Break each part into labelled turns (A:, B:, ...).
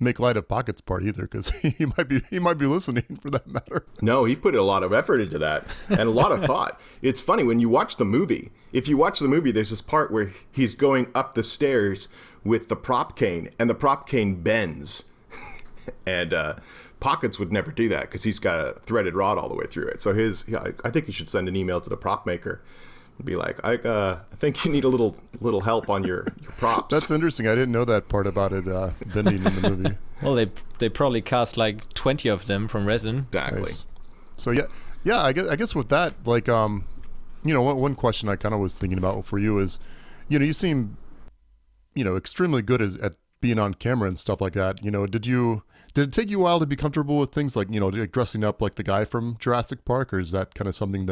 A: make light of Pocket's part either, because he might be listening for that matter.
B: No, he put a lot of effort into that and a lot of thought. It's funny when you watch the movie. If you watch the movie, there's this part where he's going up the stairs with the prop cane, and the prop cane bends. And Pockets would never do that because he's got a threaded rod all the way through it. So I think you should send an email to the prop maker and be like, I think you need a little help on your props.
A: That's interesting. I didn't know that part about it bending in the movie.
C: Well, they probably cast like 20 of them from resin.
B: Exactly.
A: Nice. So yeah. I guess with that, like, one question I kind of was thinking about for you is, you seem, extremely good at being on camera and stuff like that. Did it take you a while to be comfortable with things like, like dressing up like the guy from Jurassic Park, or is that kind of something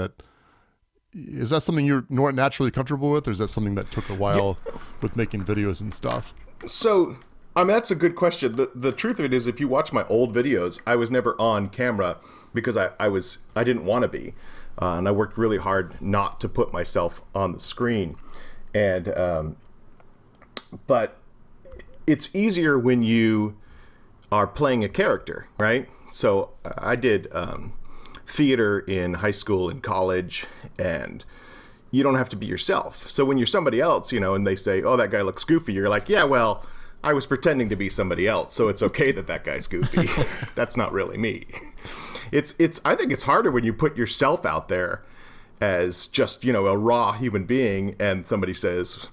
A: you're more naturally comfortable with, or is that something that took a while with making videos and stuff?
B: So, that's a good question. The truth of it is, if you watch my old videos, I was never on camera because I didn't want to be. And I worked really hard not to put myself on the screen. And, but it's easier when you are playing a character, right? So I did theater in high school and college, and you don't have to be yourself. So when you're somebody else, and they say, oh, that guy looks goofy, you're like, yeah, well, I was pretending to be somebody else, so it's okay that guy's goofy. That's not really me. I think it's harder when you put yourself out there as just, a raw human being, and somebody says,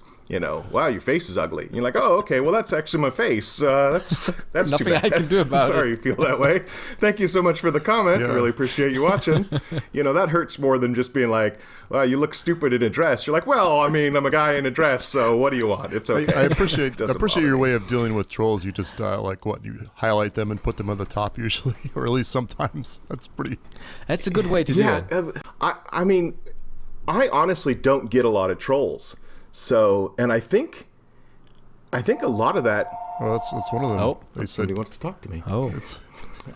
B: wow, your face is ugly. And you're like, oh, okay, well, that's actually my face. That's
C: nothing
B: too bad.
C: I can do about
B: Sorry you feel that way. Thank you so much for the comment.
A: Yeah.
B: I really appreciate you watching. That hurts more than just being like, well, you look stupid in a dress. You're like, well, I mean, I'm a guy in a dress, so what do you want? It's okay.
A: I appreciate your way of dealing with trolls. You just you highlight them and put them on the top usually, or at least sometimes.
C: That's a good way to do it.
B: I mean, I honestly don't get a lot of trolls. So, and I think a lot of that.
A: Well, that's one of them.
C: Oh,
A: they said
B: somebody wants to talk to me.
C: Oh,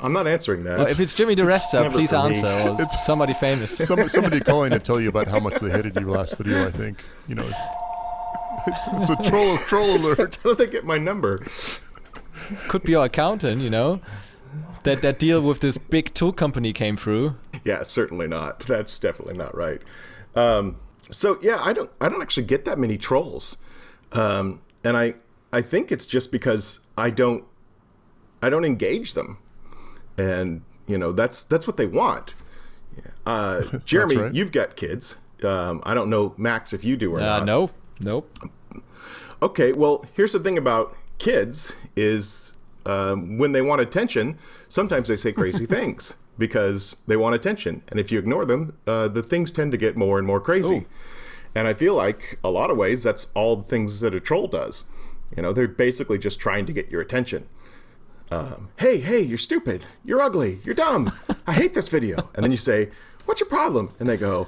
B: I'm not answering that.
C: well, if it's Jimmy DeResta, please
B: for me.
C: answer. Or it's somebody famous.
A: somebody calling to tell you about how much they hated your last video. I think it's a troll alert.
B: How did they get my number?
C: Could be your accountant. That deal with this big tool company came through.
B: Yeah, certainly not. That's definitely not right. So yeah, I don't actually get that many trolls, and I think it's just because I don't engage them, and that's what they want. Jeremy,
A: right.
B: You've got kids. I don't know, Max, if you do or not.
C: No, nope.
B: Okay, well, here's the thing about kids is when they want attention, sometimes they say crazy things because they want attention. And if you ignore them, the things tend to get more and more crazy. Oh. And I feel like a lot of ways that's all the things that a troll does. They're basically just trying to get your attention. Hey, you're stupid. You're ugly. You're dumb. I hate this video. And then you say, what's your problem? And they go,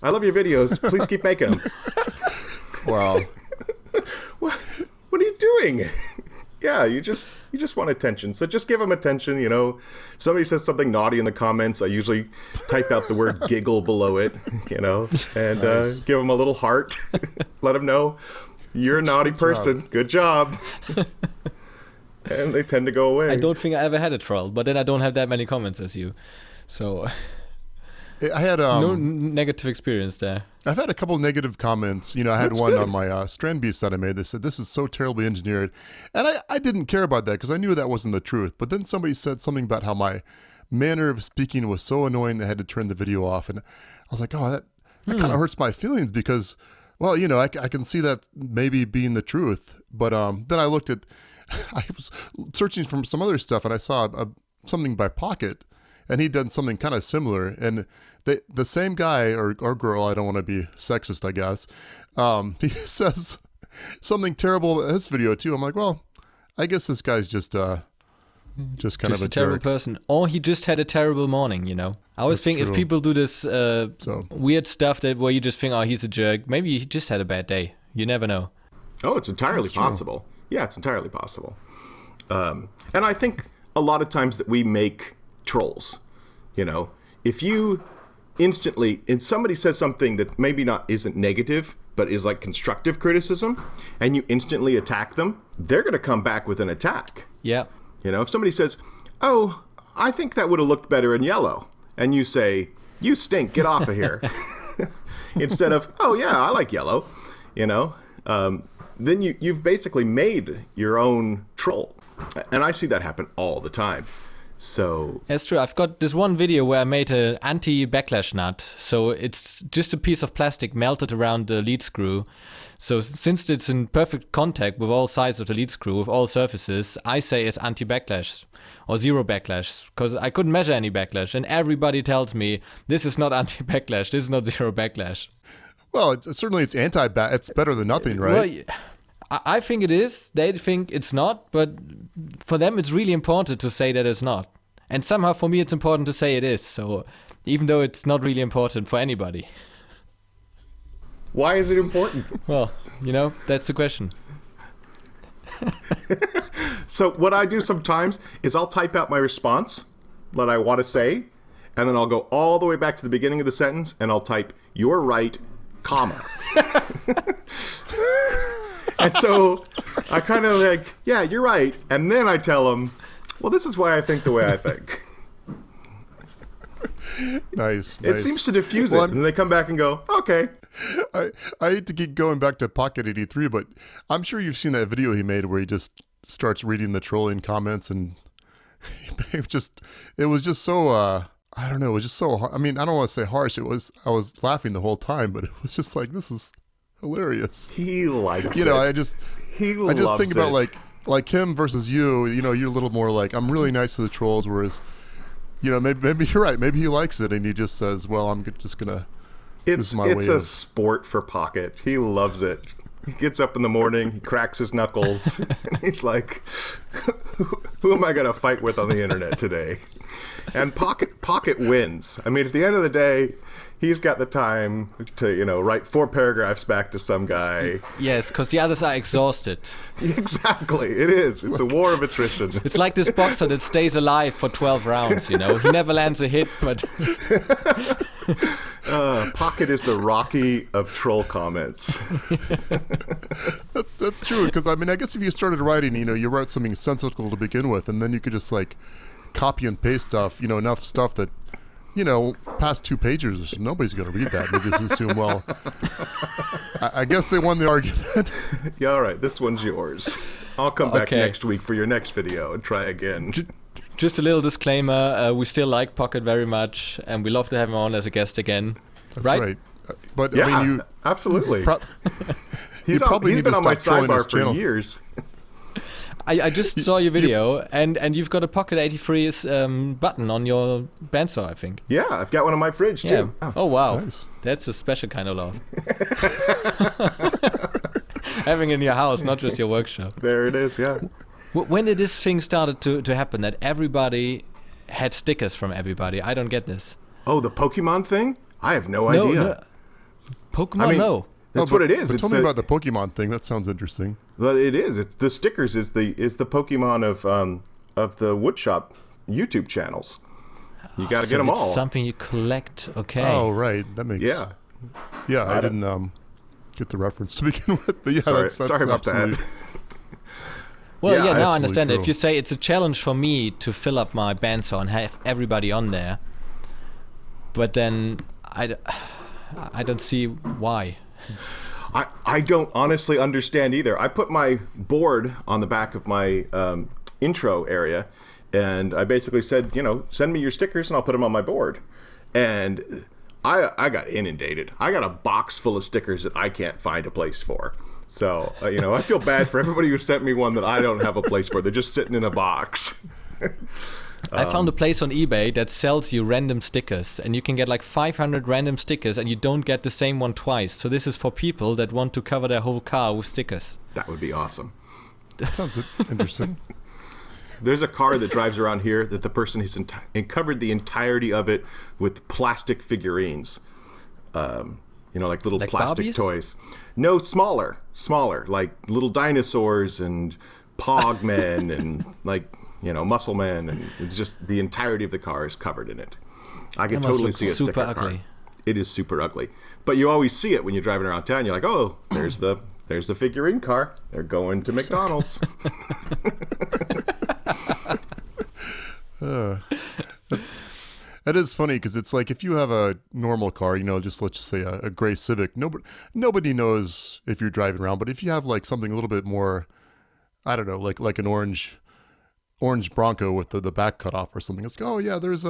B: I love your videos. Please keep making them.
A: Wow.
B: What are you doing? Yeah, you just want attention. So just give them attention, If somebody says something naughty in the comments, I usually type out the word giggle below it, and
A: nice.
B: Give them a little heart. Let them know you're a naughty person. Good job. And they tend to go away.
C: I don't think I ever had a troll, but then I don't have that many comments as you. So
A: I had
C: no negative experience there.
A: I've had a couple of negative comments. I had
B: That's
A: one
B: good.
A: on my strand beast that I made. They said, this is so terribly engineered. And I didn't care about that because I knew that wasn't the truth. But then somebody said something about how my manner of speaking was so annoying they had to turn the video off. And I was like, oh, that kind of hurts my feelings because, well, I can see that maybe being the truth. But then I looked at, I was searching for some other stuff and I saw something by Pocket. And he'd done something kind of similar. And the same guy or girl, I don't want to be sexist, I guess, he says something terrible in his video too. I'm like, well, I guess this guy's just kind of a
C: terrible
A: jerk.
C: person. Or he just had a terrible morning, I always think
A: true.
C: if people do this weird stuff where you just think, oh, he's a jerk, maybe he just had a bad day. You never know.
B: Oh, it's entirely possible. Yeah, it's entirely possible. And I think a lot of times that we make trolls, if you instantly, and somebody says something that maybe isn't negative, but is like constructive criticism, and you instantly attack them, they're going to come back with an attack.
C: Yeah.
B: You know, if somebody says, "Oh, I think that would have looked better in yellow," and you say, "You stink, get off of here," instead of, "Oh yeah, I like yellow," you know, then you've basically made your own troll, and I see that happen all the time. So
C: that's true. I've got this one video where I made an anti-backlash nut. So it's just a piece of plastic melted around the lead screw. So since it's in perfect contact with all sides of the lead screw, with all surfaces, I say it's anti-backlash or zero backlash, because I couldn't measure any backlash. And everybody tells me, this is not anti-backlash, this is not zero backlash.
A: Well, certainly it's it's better than nothing, right?
C: Well, I think it is. They think it's not, but for them it's really important to say that it's not. And somehow for me it's important to say it is. So even though it's not really important for anybody.
B: Why is it important?
C: Well, you know, that's the question.
B: So what I do sometimes is I'll type out my response that I want to say, and then I'll go all the way back to the beginning of the sentence, and I'll type, "You're right, comma." And so I kind of like, yeah, you're right. And then I tell them, well, this is why I think the way I think.
A: Nice.
B: It seems to diffuse it. And they come back and go, okay.
A: I hate to keep going back to Pocket 83, but I'm sure you've seen that video he made where he just starts reading the trolling comments, and it was just so, I don't know, it was just so hard. I mean, I don't want to say harsh. I was laughing the whole time, but it was just like, this is hilarious.
B: He likes it.
A: You know, I just think about like him versus you. You know, you're a little more like, I'm really nice to the trolls, whereas, you know, maybe you're right. Maybe he likes it and he just says, well, I'm just gonna.
B: It's a sport for Pocket. He loves it. He gets up in the morning, he cracks his knuckles, and he's like, who am I gonna fight with on the internet today? And Pocket wins. I mean, at the end of the day, he's got the time to, you know, write 4 paragraphs back to some guy.
C: Yes, because the others are exhausted.
B: Exactly, it is. It's a war of attrition.
C: It's like this boxer that stays alive for 12 rounds, you know. He never lands a hit, but...
B: Pocket is the Rocky of troll comments.
A: That's true, because I mean, I guess if you started writing, you know, you wrote something sensical to begin with, and then you could just like copy and paste stuff, you know, enough stuff that, you know, past 2 pages, nobody's going to read that. They just assume, well, I guess they won the argument.
B: Yeah, all right, this one's yours. I'll come back next week for your next video and try again.
C: Just a little disclaimer, we still like Pocket very much, and we love to have him on as a guest again.
A: That's right. But
B: yeah,
A: I mean, you
B: absolutely.
A: He's
B: been on my sidebar for years.
C: I just saw your video, and you've got a Pocket 83 button on your bandsaw, I think.
B: Yeah, I've got one on my fridge, too.
C: Yeah. Oh, wow.
A: Nice.
C: That's a special kind of love. Having it in your house, not just your workshop.
B: There it is, yeah.
C: When did this thing started to happen, that everybody had stickers from everybody? I don't get this.
B: Oh, the Pokemon thing? I have no idea.
C: No. Pokemon, no.
B: That's what it is.
A: But tell me about the Pokemon thing. That sounds interesting.
B: Well, it is. It's the stickers is the Pokemon of the woodshop YouTube channels. You got to get them all.
C: It's something you collect. Okay.
A: Oh, right. That makes Yeah, I didn't get the reference to begin with. But yeah,
B: sorry
A: that's
B: about that.
C: Well, yeah, now I understand.
A: True.
C: If you say it's a challenge for me to fill up my bandsaw and have everybody on there, but then I don't see why.
B: I don't honestly understand either. I put my board on the back of my intro area, and I basically said, you know, send me your stickers and I'll put them on my board. And I got inundated. I got a box full of stickers that I can't find a place for. So, you know, I feel bad for everybody who sent me one that I don't have a place for. They're just sitting in a box.
C: I found a place on eBay that sells you random stickers, and you can get like 500 random stickers, and you don't get the same one twice. So this is for people that want to cover their whole car with stickers.
B: That would be awesome.
A: That sounds interesting.
B: There's a car that drives around here that the person has covered the entirety of it with plastic figurines. You know, like little plastic
C: Barbies?
B: toys. No, smaller, like little dinosaurs and Pog Men and like, you know, Muscle Men, and it's just the entirety of the car is covered in it. I could totally see a sticker
C: super
B: car.
C: ugly.
B: It is super ugly, but you always see it when you're driving around town. You're like, oh, there's the figurine car. They're going to McDonald's.
A: That is funny because it's like if you have a normal car, just let's just say a gray Civic, nobody knows if you're driving around. But if you have like something a little bit more, I don't know, like an orange Bronco with the back cut off or something, it's like, oh yeah, there's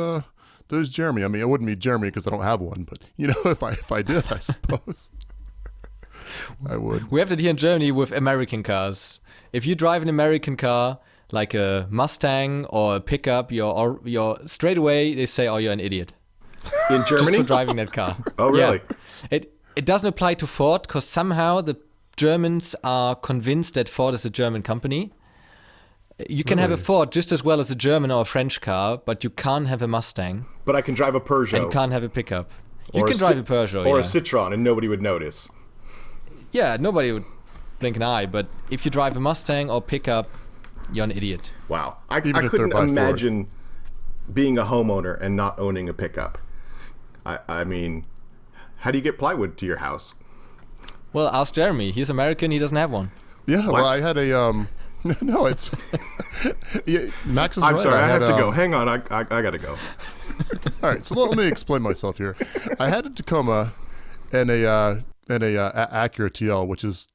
A: Jeremy. I mean, it wouldn't be Jeremy because I don't have one, but if I did, I suppose I would.
C: We have that here in Germany with American cars. If you drive an American car, like a Mustang or a pickup, you're straight away they say, "Oh, you're an idiot."
B: In Germany?
C: Just for driving that car.
B: Oh, really?
C: Yeah. It doesn't apply to Ford because somehow the Germans are convinced that Ford is a German company. You can have a Ford just as well as a German or a French car, but you can't have a Mustang.
B: But I can drive a Peugeot.
C: And you can't have a pickup. You can drive a Peugeot,
B: or a Citroen, and nobody would notice.
C: Yeah, nobody would blink an eye. But if you drive a Mustang or pickup, you're an idiot.
B: Wow. I couldn't imagine being a homeowner and not owning a pickup. I mean, how do you get plywood to your house?
C: Well, ask Jeremy. He's American. He doesn't have one.
A: Yeah, well, I had a... No, it's... yeah, Max is
B: I'm
A: right.
B: sorry, I have to go. Hang on, I got to go.
A: All right, so let me explain myself here. I had a Tacoma and a Acura TL, which is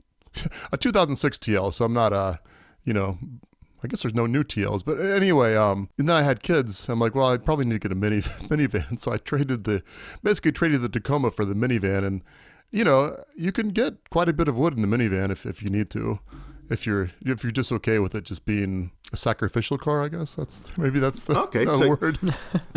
A: a 2006 TL, so I'm not I guess there's no new TLs, but anyway, and then I had kids. I'm like, well, I probably need to get a minivan, so I basically traded the Tacoma for the minivan, and you can get quite a bit of wood in the minivan if you need to, if you're just okay with it just being a sacrificial car. I guess that's the word.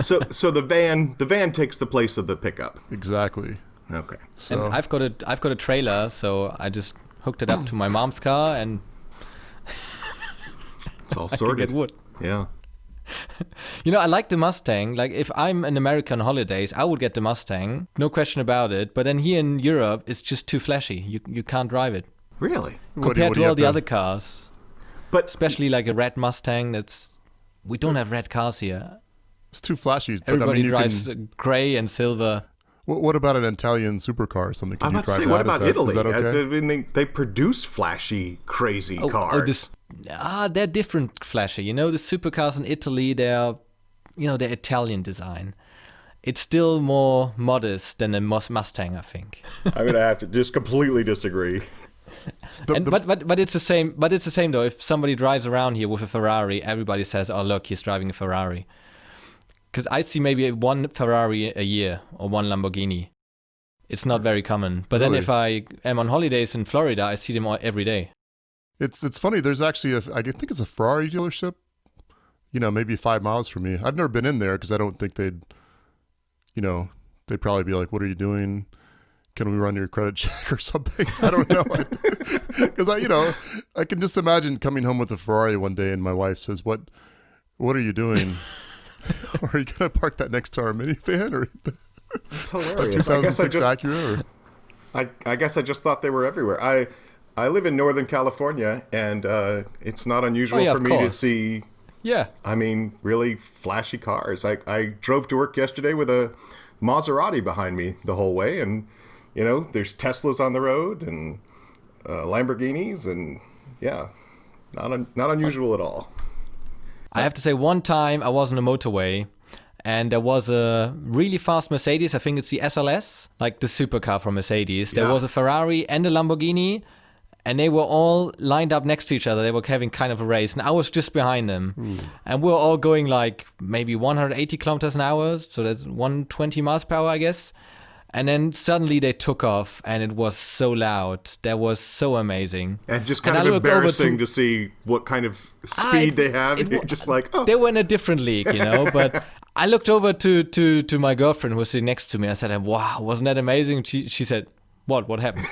B: So the van takes the place of the pickup.
A: Exactly.
B: Okay.
C: So and I've got a trailer, so I just hooked it up to my mom's car and.
B: It's all sorted.
C: I can get wood.
B: Yeah.
C: I like the Mustang. Like, if I'm in America on holidays, I would get the Mustang. No question about it. But then here in Europe, it's just too flashy. You can't drive it.
B: Really?
C: Compared to all the other cars. But especially like a red Mustang, we don't have red cars here.
A: It's too flashy.
C: Everybody drives gray and silver.
A: What about an Italian supercar or something? Can you drive that?
B: What about Italy?
A: Is that okay?
B: I mean, they produce flashy, crazy cars.
C: They're different flashy. The supercars in Italy, they're Italian design. It's still more modest than a Mustang, I think.
B: I'm gonna have to just completely disagree.
C: But it's the same. But it's the same though. If somebody drives around here with a Ferrari, everybody says, "Oh, look, he's driving a Ferrari." Because I see maybe one Ferrari a year or one Lamborghini. It's not very common. But then if I am on holidays in Florida, I see them all every day.
A: It's funny. There's actually I think it's a Ferrari dealership, maybe 5 miles from me. I've never been in there because I don't think they'd probably be like, what are you doing? Can we run your credit check or something? I don't know. Because I can just imagine coming home with a Ferrari one day and my wife says, what are you doing? Are you going to park that next to our minivan? Or
B: That's hilarious.
A: 2006 Acura?
B: I guess I just thought they were everywhere. I live in Northern California, and it's not unusual for me to see, really flashy cars. I drove to work yesterday with a Maserati behind me the whole way, and, there's Teslas on the road, and Lamborghinis, and, not unusual at all.
C: I have to say, one time I was on a motorway and there was a really fast Mercedes. I think it's the SLS, like the supercar from Mercedes. There was a Ferrari and a Lamborghini, and they were all lined up next to each other. They were having kind of a race, and I was just behind them. And we were all going like maybe 180 kilometers an hour, so that's 120 miles per hour, I guess. And then suddenly they took off, and it was so loud. That was so amazing.
B: And just kind of embarrassing to see what kind of speed they have. And you're just like, oh.
C: They were in a different league, But I looked over to my girlfriend who was sitting next to me. I said, wow, wasn't that amazing? She said, what happened?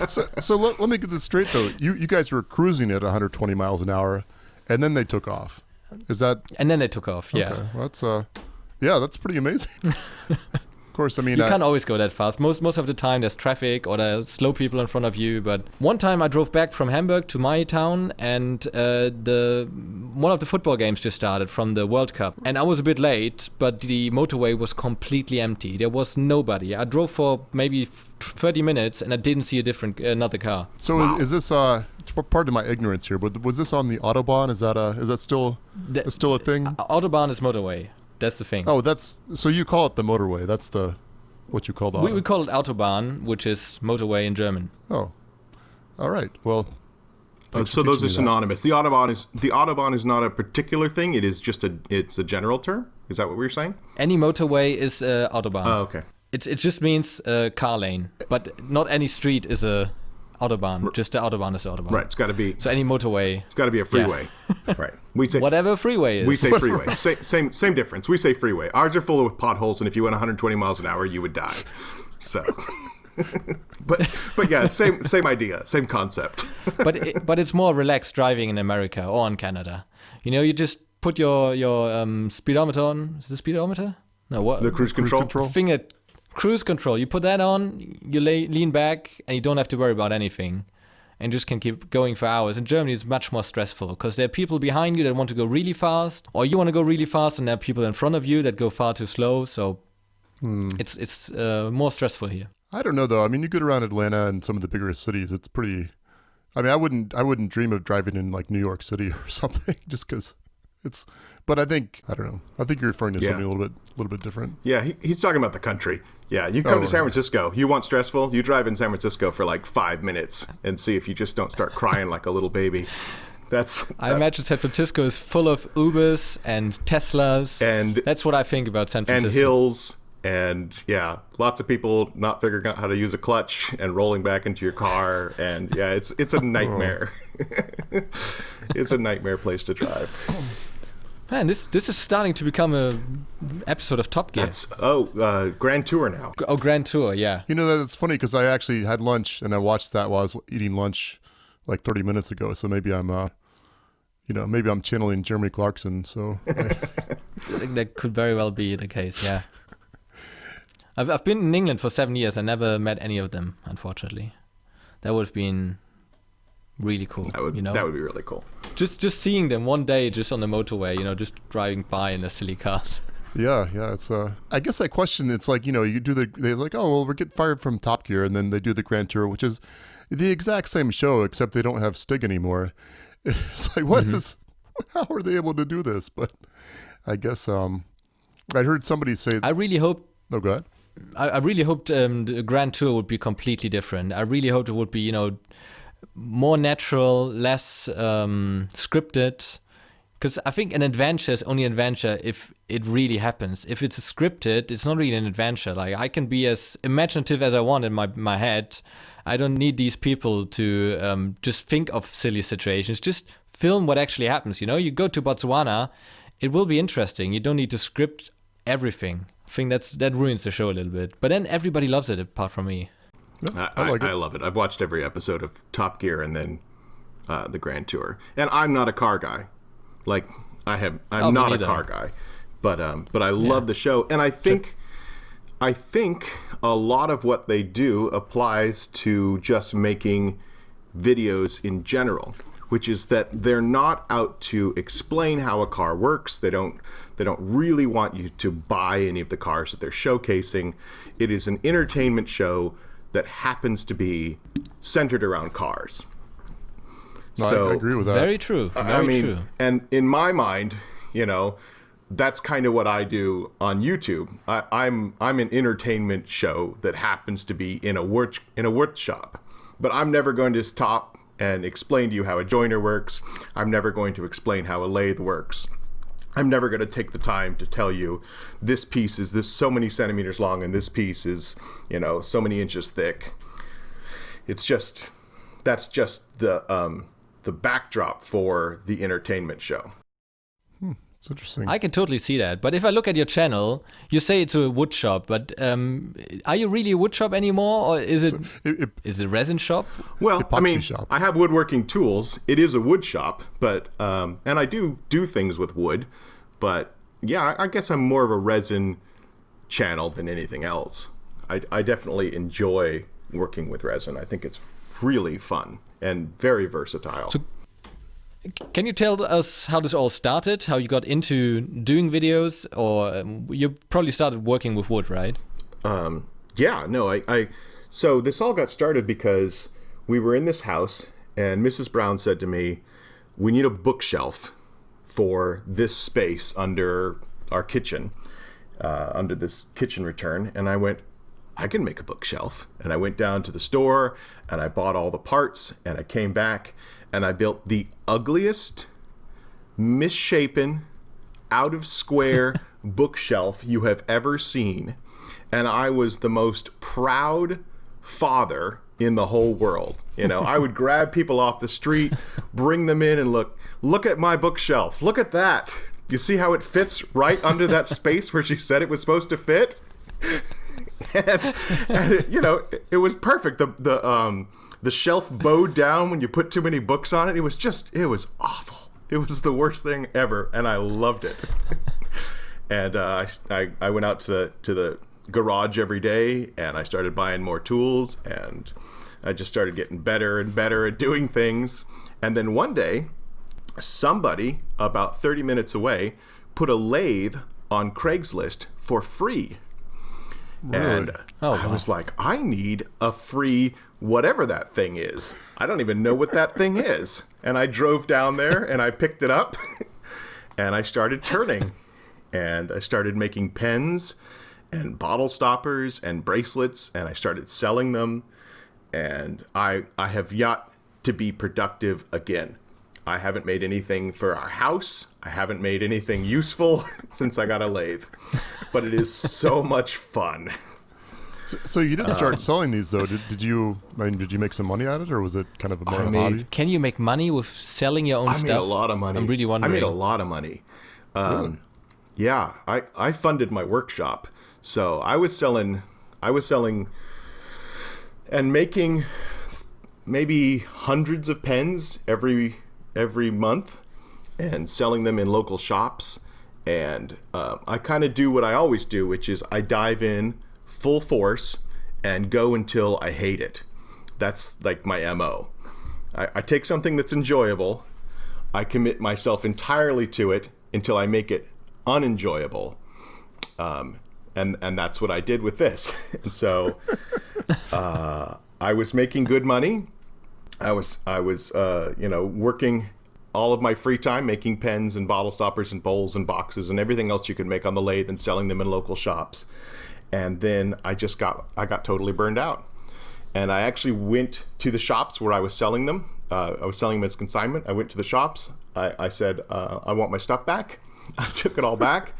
A: So let me get this straight, though. You guys were cruising at 120 miles an hour, and then they took off. Is that?
C: And then they took off, yeah.
A: Okay. Well, that's pretty amazing. Of course, I mean...
C: You can't always go that fast. Most of the time there's traffic or there's slow people in front of you. But one time I drove back from Hamburg to my town, and one of the football games just started from the World Cup. And I was a bit late, but the motorway was completely empty. There was nobody. I drove for maybe 30 minutes and I didn't see another car.
A: So is this pardon my ignorance here, but was this on the Autobahn? Is that still a thing?
C: Autobahn is motorway. That's the thing.
A: Oh, so you call it the motorway. That's what you call the
C: we call it Autobahn, which is motorway in German.
A: Oh, all right. Well,
B: so those are synonymous. The Autobahn is not a particular thing. It is just it's a general term. Is that what we were saying?
C: Any motorway is Autobahn.
B: Oh, okay.
C: It just means car lane, but not any street is a Autobahn. Just the Autobahn is the Autobahn.
B: Right. It's got to be.
C: So any motorway.
B: It's got to be a freeway. Yeah. Right. We say
C: whatever freeway is.
B: We say freeway. Same difference. We say freeway. Ours are full of potholes, and if you went 120 miles an hour, you would die. So. but yeah, same idea, same concept.
C: but it's more relaxed driving in America or in Canada. You just put your speedometer on. Is the speedometer? No, what?
B: The cruise control.
C: Finger cruise control. You put that on. You lean back, and you don't have to worry about anything, and just can keep going for hours. In Germany, it's much more stressful because there are people behind you that want to go really fast, or you want to go really fast, and there are people in front of you that go far too slow. So it's more stressful here.
A: I don't know though. I mean, you get around Atlanta and some of the bigger cities, it's pretty. I mean, I wouldn't dream of driving in like New York City or something, just because it's. But I don't know. I think you're referring to something a little bit different.
B: Yeah, he's talking about the country. Yeah, you come to San Francisco. You want stressful? You drive in San Francisco for like 5 minutes and see if you just don't start crying like a little baby.
C: I imagine San Francisco is full of Ubers and Teslas, and that's what I think about San Francisco.
B: And hills. And yeah, lots of people not figuring out how to use a clutch and rolling back into your car. And yeah, it's a nightmare. It's a nightmare place to drive.
C: Man, this is starting to become a episode of Top Gear.
B: Grand Tour now.
C: Oh, Grand Tour, yeah.
A: You know, that's funny because I actually had lunch and I watched that while I was eating lunch like 30 minutes ago. So maybe I'm channeling Jeremy Clarkson. So
C: I think that could very well be the case, yeah. I've been in England for 7 years. I never met any of them, unfortunately. That would have been really cool. That would be
B: really cool.
C: Just seeing them one day, just on the motorway, just driving by in their silly cars.
A: Yeah. It's I guess that question. It's like you do they're like, oh well, we're getting fired from Top Gear, and then they do the Grand Tour, which is the exact same show except they don't have Stig anymore. It's like how are they able to do this? But I guess I heard somebody say.
C: I really hope.
A: Oh, go ahead.
C: I really hoped the Grand Tour would be completely different. I really hoped it would be, more natural, less scripted. Because I think an adventure is only an adventure if it really happens. If it's scripted, it's not really an adventure. Like, I can be as imaginative as I want in my head. I don't need these people to just think of silly situations. Just film what actually happens. You go to Botswana, it will be interesting. You don't need to script everything. I think that ruins the show a little bit. But then everybody loves it apart from me.
A: Yeah,
B: I love it. I've watched every episode of Top Gear and then the Grand Tour. And I'm not a car guy. Like I'm not a car guy. But I love the show. And I think a lot of what they do applies to just making videos in general, which is that they're not out to explain how a car works. They don't really want you to buy any of the cars that they're showcasing. It is an entertainment show that happens to be centered around cars.
A: No,
B: so,
A: I agree with that.
C: Very true. Very true.
B: And in my mind, that's kind of what I do on YouTube. I'm an entertainment show that happens to be in a workshop, but I'm never going to stop and explain to you how a joiner works. I'm never going to explain how a lathe works. I'm never going to take the time to tell you this piece is this so many centimeters long and this piece is, so many inches thick. That's just the backdrop for the entertainment show.
A: It's interesting.
C: I can totally see that. But if I look at your channel, you say it's a wood shop, but are you really a wood shop anymore, or is it is it a resin shop?
B: Well,
A: shop.
B: I have woodworking tools. It is a wood shop, but and I do things with wood, but yeah, I guess I'm more of a resin channel than anything else. I definitely enjoy working with resin. I think it's really fun and very versatile.
C: So, can you tell us how this all started? How you got into doing videos, or you probably started working with wood, right?
B: So this all got started because we were in this house and Mrs. Brown said to me, "We need a bookshelf for this space under our kitchen, under this kitchen return." And I went, "I can make a bookshelf." And I went down to the store and I bought all the parts, and I came back and I built the ugliest, misshapen, out of square bookshelf you have ever seen. And I was the most proud father in the whole world. You know, I would grab people off the street, bring them in, and look at my bookshelf. Look at that. You see how it fits right under that space where she said it was supposed to fit? and you know, it was perfect. The shelf bowed down when you put too many books on it. It was awful. It was the worst thing ever, and I loved it. And I went out to the garage every day, and I started buying more tools, and I just started getting better and better at doing things. And then one day, somebody about 30 minutes away put a lathe on Craigslist for free. Really? And I was like, I need a free whatever that thing is. I don't even know what that thing is. And I drove down there and I picked it up and I started turning, and I started making pens and bottle stoppers and bracelets, and I started selling them. And I have yet to be productive again. I haven't made anything for our house. I haven't made anything useful since I got a lathe, but it is so much fun.
A: So you did start selling these though. Did you make some money at it, or was it kind of a more hobby?
C: Can you make money with selling your own stuff?
B: I made a lot of money.
C: I'm really wondering.
B: I made a lot of money.
A: Really?
B: Yeah, I funded my workshop. So I was selling and making maybe hundreds of pens every month, and selling them in local shops. And I kind of do what I always do, which is I dive in full force and go until I hate it. That's like my MO. I take something that's enjoyable, I commit myself entirely to it until I make it unenjoyable. And that's what I did with this. And so I was making good money. I was working all of my free time making pens and bottle stoppers and bowls and boxes and everything else you could make on the lathe, and selling them in local shops. And then I got totally burned out. And I actually went to the shops where I was selling them. I was selling them as consignment. I went to the shops. I said, I want my stuff back. I took it all back.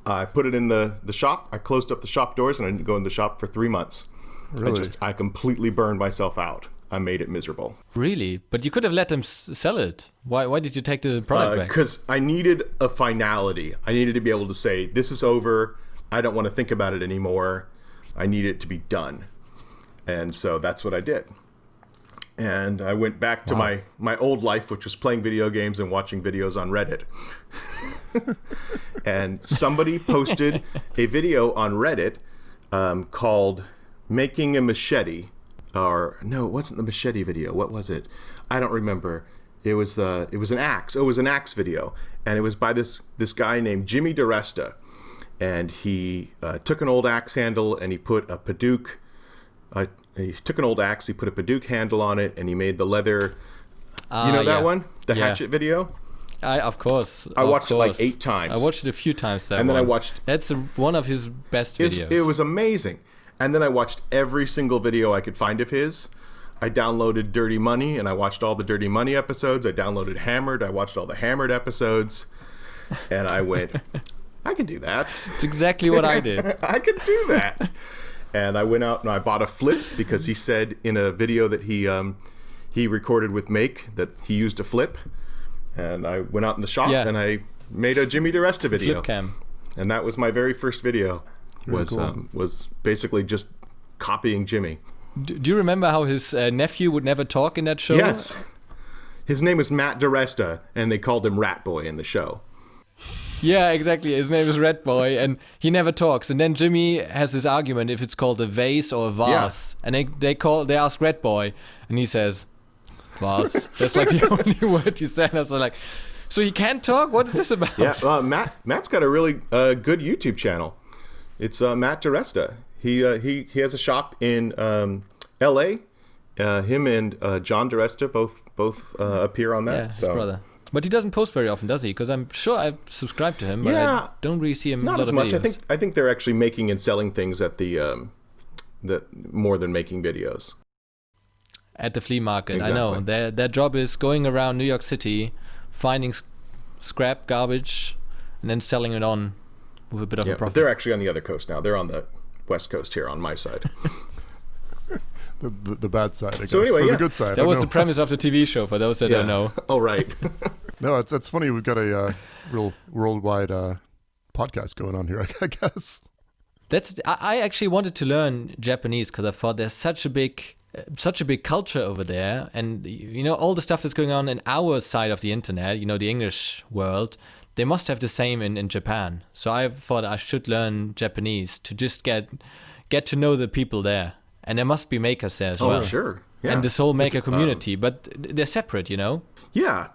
B: I put it in the shop. I closed up the shop doors, and I didn't go in the shop for 3 months.
A: Really?
B: I completely burned myself out. I made it miserable.
C: Really? But you could have let them sell it. Why did you take the product back?
B: Because I needed a finality. I needed to be able to say, this is over. I don't want to think about it anymore. I need it to be done. And so that's what I did. And I went back to my old life, which was playing video games and watching videos on Reddit. And somebody posted a video on Reddit called Making a Machete. Or no, it wasn't the machete video. What was it? I don't remember. It was an axe. Oh, it was an axe video. And it was by this guy named Jimmy DiResta. And he took an old axe handle and he put a Paduk. He took an old axe, he put a Paduk handle on it, and he made the leather. You know that one? The hatchet video?
C: Of course.
B: I watched it like 8 times.
C: I watched it a few times.
B: Then I watched.
C: That's one of his best videos.
B: It was amazing. And then I watched every single video I could find of his. I downloaded Dirty Money, and I watched all the Dirty Money episodes. I downloaded Hammered. I watched all the Hammered episodes. And I went, I can do that.
C: It's exactly what I did.
B: I can do that. And I went out and I bought a flip, because he said in a video that he recorded with Make that he used a flip. And I went out in the shop and I made a Jimmy DiResta video.
C: Flip cam.
B: And that was my very first video.
A: Very cool.
B: Was basically just copying Jimmy.
C: Do you remember how his nephew would never talk in that show?
B: Yes. His name is Matt DiResta, and they called him Rat Boy in the show.
C: Yeah, exactly. His name is Red Boy, and he never talks. And then Jimmy has this argument if it's called a vase or a vase. Yeah. And they ask Red Boy, and he says, vase. That's like the only word he said. I was like, so he can't talk? What is this about?
B: Yeah, Matt's got a really good YouTube channel. It's Matt DiResta. He has a shop in L.A., Him and John DeResta both appear on that.
C: Yeah, his brother. But he doesn't post very often, does he? Because I'm sure I've subscribed to him, but I don't really see him.
B: Not as much. I think they're actually making and selling things at the more than making videos.
C: At the flea market,
B: Exactly.
C: I know. Their job is going around New York City, finding scrap garbage, and then selling it on with a bit of a
B: But
C: profit.
B: they're actually on the other coast now. They're on the west coast here on my side.
A: The bad side, I guess.
B: So anyway,
A: or
B: yeah.
A: the good side.
C: That was the premise of the TV show, for those that don't know.
B: Oh, right.
A: No, it's funny. We've got a real worldwide podcast going on here, I guess.
C: I actually wanted to learn Japanese because I thought there's such a big culture over there, and all the stuff that's going on in our side of the internet, the English world, they must have the same in Japan. So I thought I should learn Japanese to just get to know the people there, and there must be makers there as well.
B: Oh, sure. Yeah.
C: And this whole maker community, but they're separate,
B: Yeah.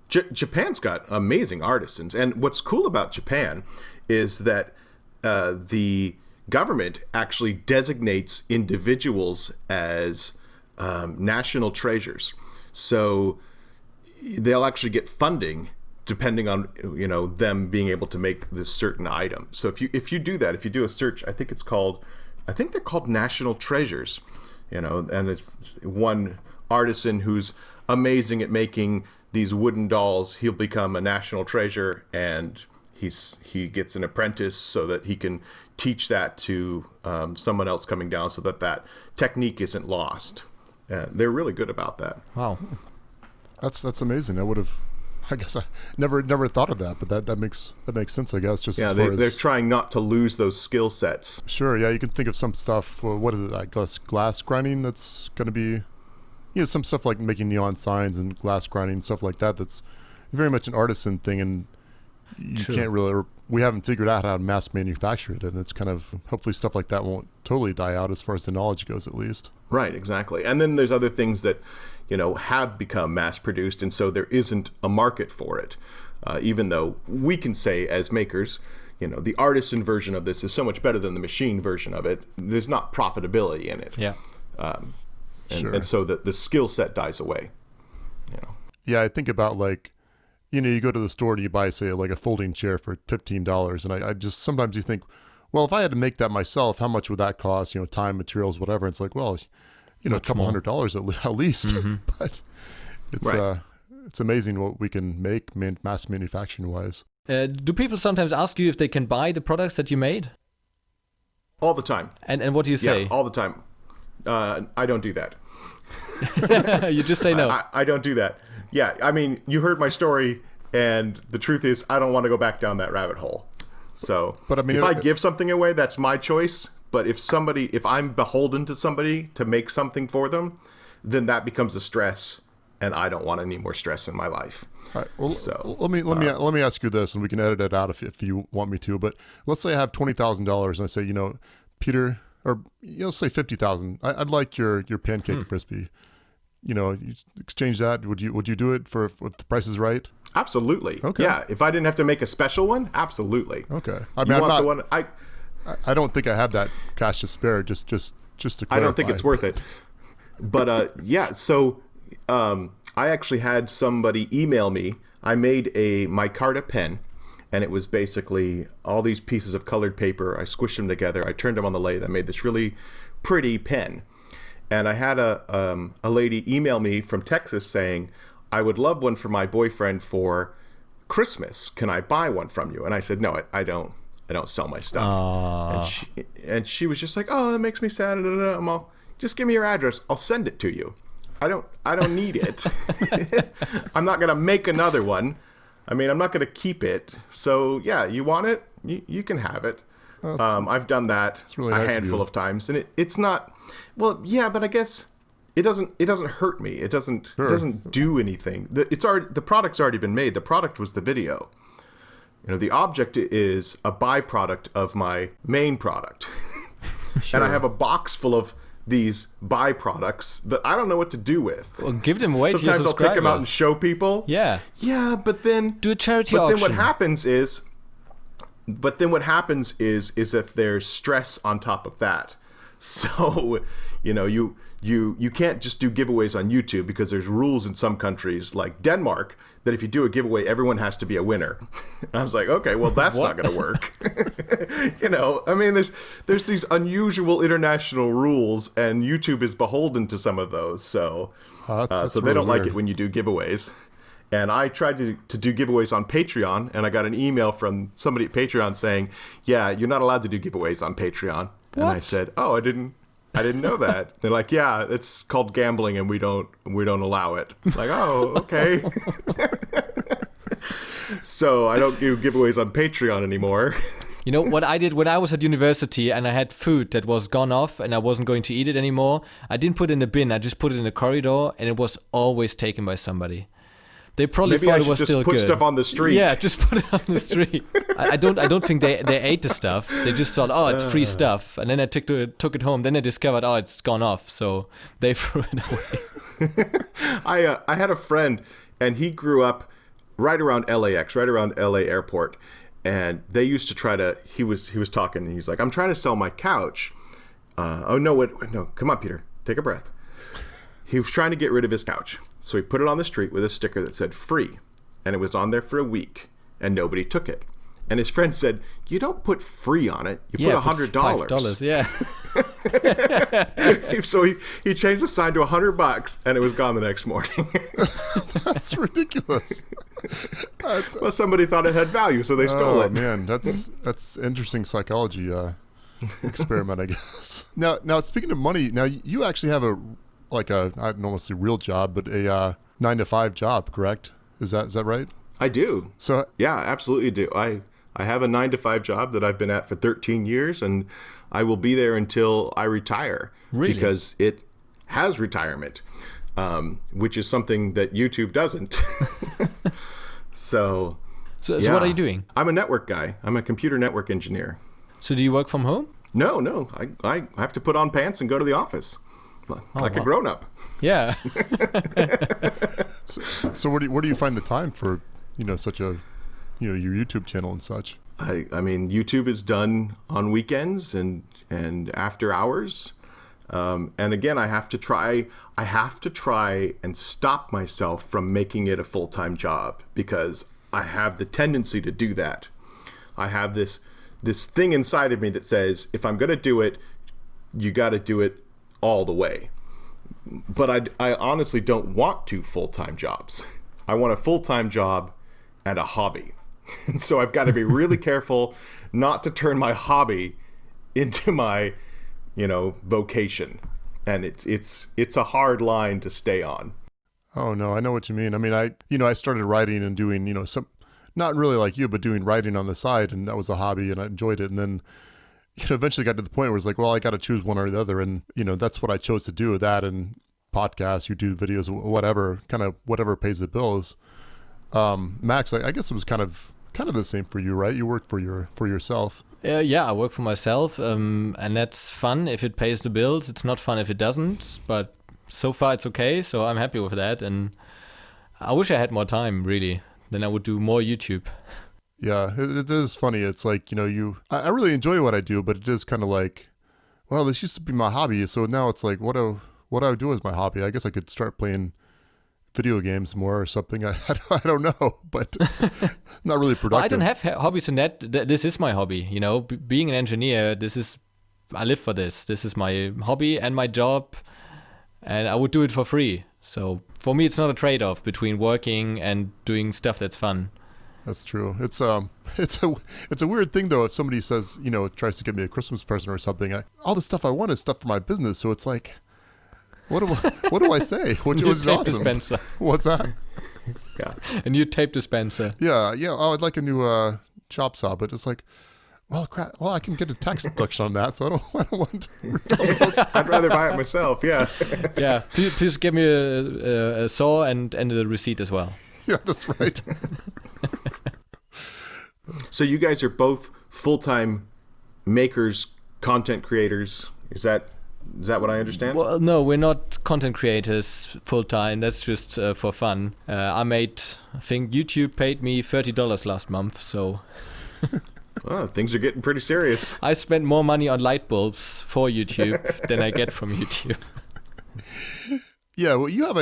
B: Japan's got amazing artisans. And what's cool about Japan is that the government actually designates individuals as national treasures. So they'll actually get funding depending on them being able to make this certain item. So if you do that, if you do a search, I think they're called national treasures. And it's one artisan who's amazing at making these wooden dolls. He'll become a national treasure, and he gets an apprentice so that he can teach that to someone else coming down, so that technique isn't lost. They're really good about that.
C: Wow,
A: That's amazing. I guess I never thought of that, but that makes sense, I guess. Just
B: they're trying not to lose those skill sets.
A: Sure, yeah, you can think of some stuff. What is it? I guess glass grinding. That's going to be, some stuff like making neon signs and glass grinding, stuff like that. That's very much an artisan thing, and you can't really. Or we haven't figured out how to mass manufacture it, and it's kind of hopefully stuff like that won't totally die out as far as the knowledge goes, at least.
B: Right, exactly. And then there's other things that have become mass produced, and so there isn't a market for it. Even though we can say as makers, the artisan version of this is so much better than the machine version of it. There's not profitability in it.
C: yeah.
B: And so the skill set dies away.
A: Yeah, I think about you go to the store and you buy, say, like a folding chair for $15, and I just sometimes you think, well, if I had to make that myself, how much would that cost? Time, materials, whatever. It's like, well, a couple $100 at least.
C: Mm-hmm.
A: But it's
B: Right.
A: It's amazing what we can make mass manufacturing wise.
C: Do people sometimes ask you if they can buy the products that you made?
B: All the time.
C: And what do you say?
B: Yeah, all the time. I don't do that.
C: You just say no.
B: I don't do that. Yeah, I mean, you heard my story, and the truth is, I don't want to go back down that rabbit hole. So,
A: But I mean,
B: if I give something away, that's my choice. But if I'm beholden to somebody to make something for them, then that becomes a stress, and I don't want any more stress in my life.
A: All right, well,
B: So,
A: let me ask you this, and we can edit it out if you want me to. But let's say I have $20,000, and I say, Peter, or say $50,000. I'd like your pancake frisbee. You exchange that. Would you do it if the price is right?
B: Absolutely.
A: Okay.
B: Yeah, if I didn't have to make a special one, absolutely.
A: Okay.
B: I mean, the one
A: I don't think I have that cash to spare. Just to clarify.
B: I don't think it's worth it. But yeah, so I actually had somebody email me. I made a micarta pen, and it was basically all these pieces of colored paper. I squished them together. I turned them on the lathe. I made this really pretty pen. And I had a lady email me from Texas saying, I would love one for my boyfriend for Christmas. Can I buy one from you? And I said, no, I don't sell my stuff. And she was just like, oh, that makes me sad. I'm all, just give me your address. I'll send it to you. I don't need it. I'm not going to make another one. I mean, I'm not going to keep it. So yeah, you want it? You can have it. I've done that
A: really nice
B: a handful of times, and it's not. Well, yeah, but I guess it doesn't hurt me. It doesn't do anything. The product's already been made. The product was the video. The object is a byproduct of my main product.
C: Sure.
B: And I have a box full of these byproducts that I don't know what to do with.
C: Well, give them away to your
B: Sometimes I'll take them out and
C: subscribers.
B: show people.
C: Yeah.
B: Yeah, but then
C: Do a charity
B: But
C: auction.
B: then what happens is that there's stress on top of that. So, you can't just do giveaways on YouTube because there's rules in some countries like Denmark that if you do a giveaway, everyone has to be a winner. And I was like, okay, well, that's not going to work. There's these unusual international rules, and YouTube is beholden to some of those. So,
A: that's
B: so they
A: really
B: don't like
A: weird.
B: it when you do giveaways. And I tried to do giveaways on Patreon, and I got an email from somebody at Patreon saying, yeah, you're not allowed to do giveaways on Patreon. And I said, oh, I didn't know that. They're like, yeah, it's called gambling and we don't allow it. I'm like, oh, okay. So I don't do giveaways on Patreon anymore.
C: You know what I did when I was at university and I had food that was gone off and I wasn't going to eat it anymore? I didn't put it in a bin. I just put it in a corridor, and it was always taken by somebody. They probably
B: Maybe
C: thought
B: I
C: it was
B: should
C: still
B: just put
C: good.
B: stuff on the street.
C: Yeah, just put it on the street. I don't think they ate the stuff. They just thought, oh, it's free stuff, and then I took it home. Then I discovered, oh, it's gone off, so they threw it away.
B: I had a friend, and he grew up right around LAX, right around LA Airport, and they used to try to. He was talking, and he's like, I'm trying to sell my couch. No, come on, Peter, take a breath. He was trying to get rid of his couch. So he put it on the street with a sticker that said free, and it was on there for a week, and nobody took it. And his friend said, you don't put free on it, you put $100.
C: $5, yeah.
B: So he changed the sign to $100, and it was gone the next morning.
A: That's ridiculous.
B: Well, somebody thought it had value, so they stole it.
A: Oh man, that's interesting psychology experiment, I guess. Now speaking of money, now you actually have I don't want to say real job, but a 9-to-5 job, correct? Is that right?
B: I do.
A: So
B: yeah, absolutely do. I have a 9-to-5 job that I've been at for 13 years, and I will be there until I retire.
C: Really?
B: Because it has retirement, which is something that YouTube doesn't. So
C: So what are you doing?
B: I'm a network guy. I'm a computer network engineer.
C: So do you work from home?
B: No. I have to put on pants and go to the office like a grown-up.
C: Yeah.
A: so where do you find the time for such a your YouTube channel and such?
B: I mean, YouTube is done on weekends and after hours. And again, I have to try and stop myself from making it a full-time job, because I have the tendency to do that. I have this thing inside of me that says, if I'm going to do it, you got to do it all the way. But I honestly don't want 2 full-time jobs. I want a full-time job and a hobby. And so I've got to be really careful not to turn my hobby into my, vocation. And it's a hard line to stay on.
A: Oh no, I know what you mean. I mean, I started writing and doing, some, not really like you, but doing writing on the side, and that was a hobby, and I enjoyed it. And then, eventually got to the point where it's like, well, I got to choose one or the other, and that's what I chose to do. That and podcasts, YouTube videos, whatever, kind of whatever pays the bills. Max, I guess it was kind of the same for you, right? You worked for yourself.
C: Yeah, I work for myself, and that's fun if it pays the bills. It's not fun if it doesn't, but so far it's okay, so I'm happy with that. And I wish I had more time, really. Then I would do more YouTube.
A: Yeah, it is funny. It's like, I really enjoy what I do, but it is kind of like, well, this used to be my hobby, so now it's like, what do I do as my hobby? I guess I could start playing video games more or something. I don't know, but not really productive.
C: Well, I don't have hobbies in that. This is my hobby, being an engineer. I live for this. This is my hobby and my job, and I would do it for free. So for me, it's not a trade-off between working and doing stuff that's fun.
A: That's true. It's a weird thing though. If somebody says, tries to get me a Christmas present or something, all the stuff I want is stuff for my business. So it's like, what do I say? Which
C: New
A: was
C: tape
A: awesome.
C: dispenser.
A: What's that?
B: Yeah.
C: A new tape dispenser.
A: Yeah. Oh, I'd like a new chop saw, but it's like, well, crap. Well, I can get a tax deduction on that, so I don't want.
B: I'd rather buy it myself. Yeah.
C: Yeah. Please give me a saw and a receipt as well.
A: Yeah, that's right.
B: So you guys are both full-time makers, content creators. Is that what I understand?
C: Well, no, we're not content creators full time. That's just for fun. I think YouTube paid me $30 last month, so.
B: Oh, things are getting pretty serious.
C: I spend more money on light bulbs for YouTube than I get from YouTube.
A: Yeah, well, you have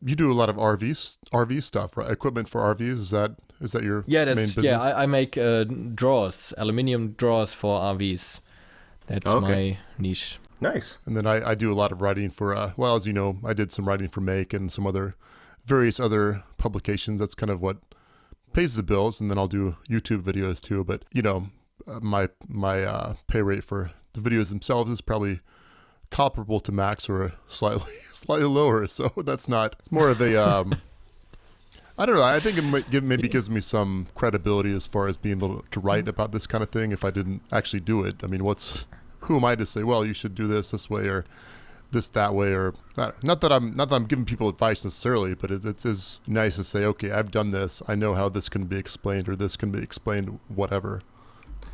A: you do a lot of RV stuff, right? Equipment for RVs. Is that your main business?
C: Yeah. I make drawers, aluminium drawers for RVs. That's my niche.
B: Nice.
A: And then I do a lot of writing for, well, as you know, I did some writing for Make and some various other publications. That's kind of what pays the bills. And then I'll do YouTube videos too. But, my pay rate for the videos themselves is probably comparable to Max or slightly lower. So that's not more of a, I don't know. I think it maybe gives me some credibility as far as being able to write about this kind of thing if I didn't actually do it. I mean, who am I to say, well, you should do this way or this that way, or not that I'm giving people advice necessarily, but it is nice to say, okay, I've done this. I know how this can be explained, or this can be explained, whatever.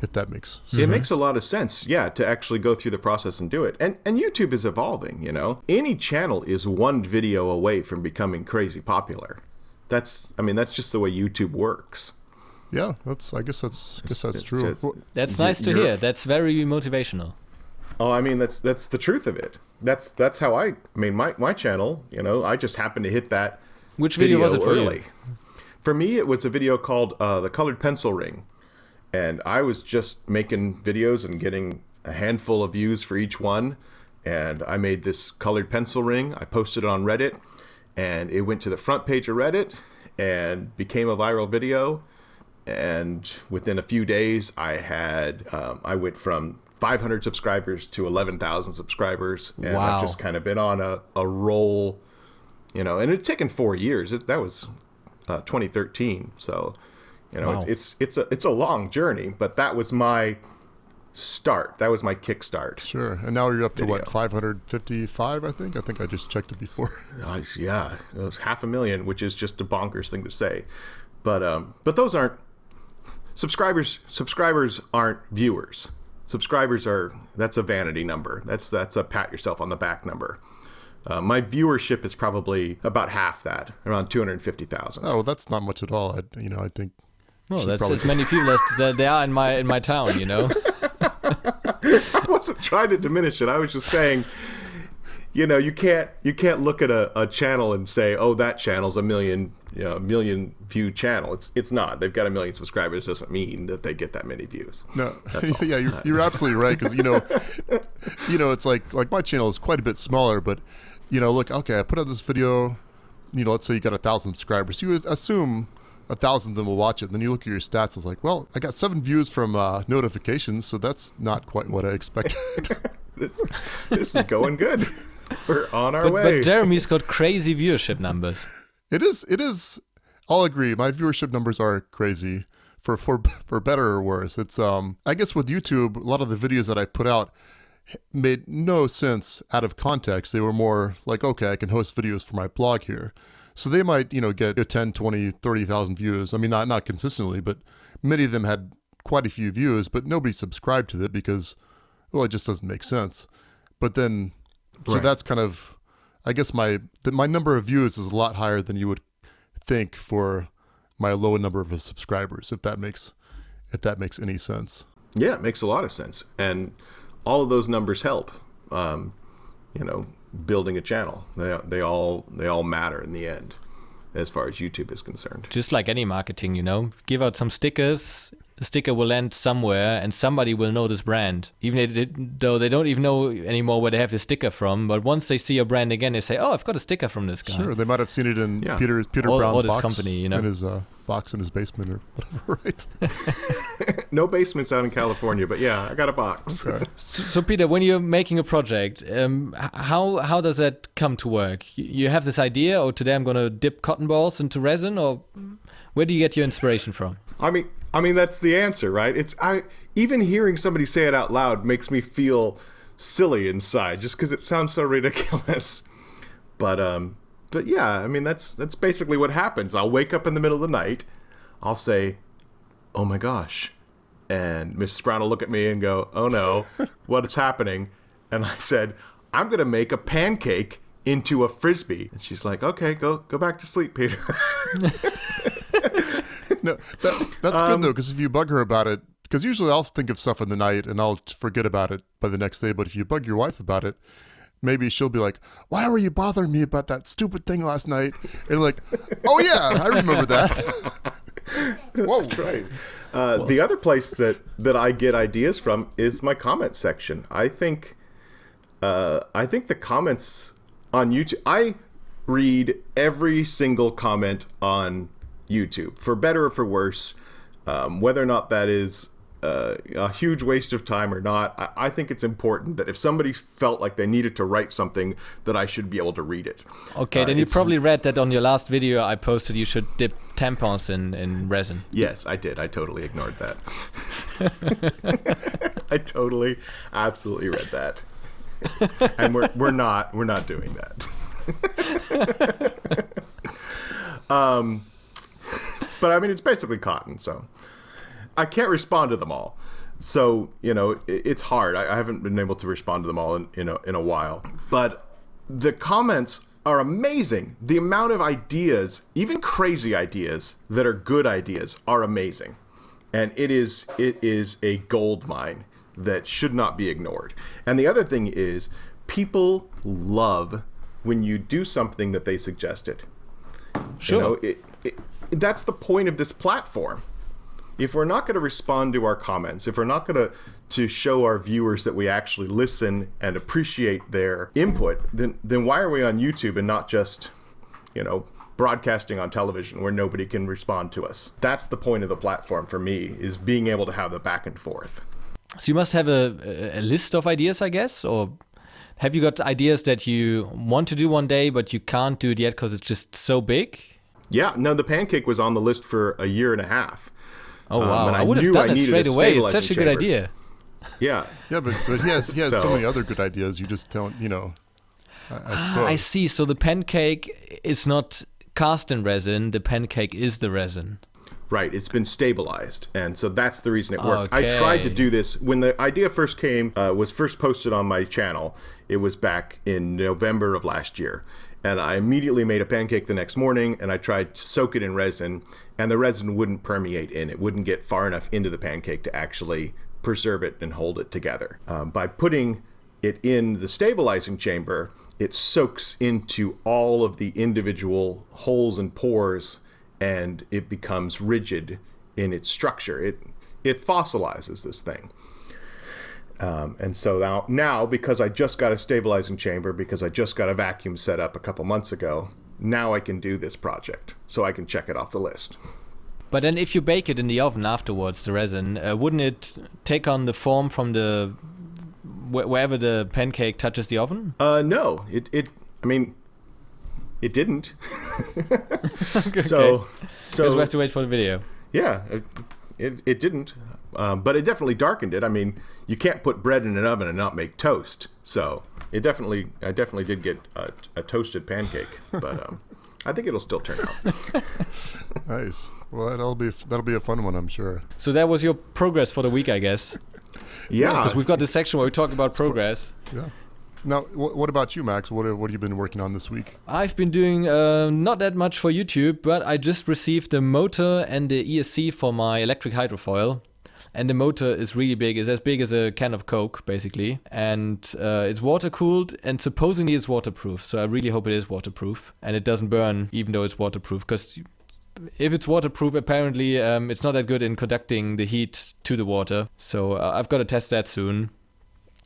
A: If that makes sense.
B: It makes a lot of sense, yeah, to actually go through the process and do it. And YouTube is evolving, Any channel is one video away from becoming crazy popular. That's just the way YouTube works.
A: Yeah, I guess that's true.
C: That's nice to hear. That's very motivational.
B: Oh, I mean, that's the truth of it. That's how my channel, I just happened to hit that.
C: Which video was it for
B: early.
C: you?
B: For me, it was a video called The Colored Pencil Ring. And I was just making videos and getting a handful of views for each one. And I made this colored pencil ring. I posted it on Reddit. And it went to the front page of Reddit and became a viral video. And within a few days, I went from 500 subscribers to 11,000 subscribers. And
C: wow.
B: I've just kind of been on a roll, and it's taken 4 years. That was 2013. So,
C: wow.
B: it's a long journey, but that was my start. That was my kickstart.
A: Sure. And now you're up to what, 555, I think? I think I just checked it before.
B: Nice. Yeah. It was 500,000, which is just a bonkers thing to say. But those aren't subscribers aren't viewers. That's a vanity number. That's a pat yourself on the back number. My viewership is probably about half that, around 250,000.
A: Oh, well, that's not much at all. I think.
C: Well, that's as many people as there are in my town,
B: I wasn't trying to diminish it. I was just saying, you can't look at a channel and say, oh, that channel's a million view channel. It's not. They've got 1 million subscribers doesn't mean that they get that many views.
A: No, yeah, you're absolutely right, because it's like my channel is quite a bit smaller, but look, okay, I put out this video, let's say you got 1,000 subscribers, you assume 1,000 of them will watch it. Then you look at your stats, it's like, well, I got 7 views from notifications, so that's not quite what I expected.
B: This is going good. We're on our way.
C: But Jeremy's got crazy viewership numbers.
A: It is. I'll agree. My viewership numbers are crazy, for better or worse. It's I guess with YouTube, a lot of the videos that I put out made no sense out of context. They were more like, okay, I can host videos for my blog here. So they might, get 10, 20, 30,000 views. I mean, not consistently, but many of them had quite a few views, but nobody subscribed to it because, well, it just doesn't make sense. But then, so that's kind of, I guess my number of views is a lot higher than you would think for my low number of subscribers, if that makes any sense.
B: Yeah, it makes a lot of sense. And all of those numbers help, building a channel. They all matter in the end, as far as YouTube is concerned.
C: Just like any marketing, give out some stickers. The sticker will land somewhere and somebody will know this brand, even though they don't even know anymore where they have the sticker from. But once they see your brand again, they say, oh, I've got a sticker from this guy.
A: Sure, they might have seen it in Peter Brown's
C: this
A: box,
C: company,
A: in his box in his basement or whatever, right?
B: No basements out in California, but yeah, I got a box.
A: Okay.
C: So Peter, when you're making a project, how does that come to work? You have this idea, or today I'm going to dip cotton balls into resin, or where do you get your inspiration from?
B: I mean that's the answer, right? Even hearing somebody say it out loud makes me feel silly inside, just because it sounds so ridiculous. But yeah, I mean that's basically what happens. I'll wake up in the middle of the night, I'll say, "Oh my gosh," and Mrs. Brown will look at me and go, "Oh no, what is happening?" And I said, "I'm gonna make a pancake into a frisbee." And she's like, "Okay, go back to sleep, Peter."
A: No, that's good though, because if you bug her about it Because usually I'll think of stuff in the night and I'll forget about it by the next day. But if you bug your wife about it, maybe she'll be like, why were you bothering me about that stupid thing last night? And like, oh yeah, I remember that.
B: Whoa, that's right. The other place that I get ideas from is my comment section. I think the comments on YouTube, I read every single comment on YouTube, for better or for worse, whether or not that is a huge waste of time or not. I think it's important that if somebody felt like they needed to write something, that I should be able to read it.
C: Okay, then you probably read that on your last video I posted you should dip tampons in resin.
B: Yes, I did. I totally ignored that. I totally, absolutely read that. And we're not doing that. But I mean, it's basically cotton, so I can't respond to them all. So, it's hard. I haven't been able to respond to them all in a while. But the comments are amazing. The amount of ideas, even crazy ideas that are good ideas, are amazing. And it is a gold mine that should not be ignored. And the other thing is, people love when you do something that they suggested.
C: Sure.
B: That's the point of this platform. If we're not going to respond to our comments, if we're not going to show our viewers that we actually listen and appreciate their input, then why are we on YouTube and not just, broadcasting on television where nobody can respond to us? That's the point of the platform for me, is being able to have the back and forth.
C: So you must have a list of ideas, I guess, or have you got ideas that you want to do one day but you can't do it yet because it's just so big?
B: Yeah, no, the pancake was on the list for a year and a half.
C: Oh, wow. I would have done it straight away. It's such a good idea.
B: Yeah.
A: Yeah, but he has so many other good ideas. You just don't, I suppose.
C: I see. So the pancake is not cast in resin. The pancake is the resin.
B: Right. It's been stabilized. And so that's the reason it worked.
C: Okay.
B: I tried to do this when the idea first came, was first posted on my channel. It was back in November of last year. And I immediately made a pancake the next morning, and I tried to soak it in resin, and the resin wouldn't permeate in. It wouldn't get far enough into the pancake to actually preserve it and hold it together. By putting it in the stabilizing chamber, it soaks into all of the individual holes and pores, and it becomes rigid in its structure. It fossilizes this thing. And so now, because I just got a stabilizing chamber, because I just got a vacuum set up a couple months ago, now I can do this project. So I can check it off the list.
C: But then if you bake it in the oven afterwards, the resin, wouldn't it take on the form from wherever the pancake touches the oven?
B: No, it didn't.
C: Okay.
B: So
C: we have to wait for the video.
B: Yeah, it didn't. But it definitely darkened it. I mean, you can't put bread in an oven and not make toast. So I definitely did get a toasted pancake, but I think it'll still turn out.
A: Nice. Well, that'll be a fun one, I'm sure.
C: So that was your progress for the week, I guess.
B: Yeah.
C: Because we've got this section where we talk about progress.
A: Yeah. Now, what about you, Max? What have you been working on this week?
C: I've been doing not that much for YouTube, but I just received the motor and the ESC for my electric hydrofoil. And the motor is really big. It's as big as a can of Coke, basically. And it's water-cooled, and supposedly it's waterproof. So I really hope it is waterproof. And it doesn't burn, even though it's waterproof. Because if it's waterproof, apparently it's not that good in conducting the heat to the water. So I've got to test that soon.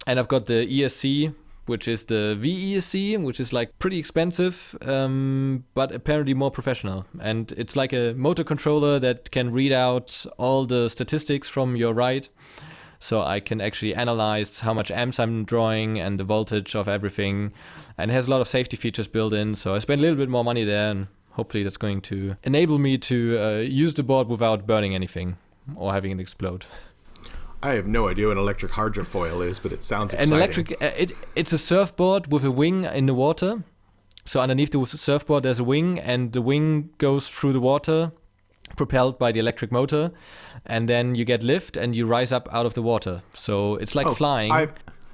C: And I've got the ESC, which is the VESC, which is like pretty expensive, but apparently more professional. And it's like a motor controller that can read out all the statistics from your ride. So I can actually analyze how much amps I'm drawing and the voltage of everything. And it has a lot of safety features built in. So I spent a little bit more money there, and hopefully that's going to enable me to use the board without burning anything or having it explode.
B: I have no idea what an electric hydrofoil is, but it sounds exciting.
C: An electric, it's a surfboard with a wing in the water. So underneath the surfboard, there's a wing, and the wing goes through the water, propelled by the electric motor, and then you get lift and you rise up out of the water. So it's like flying.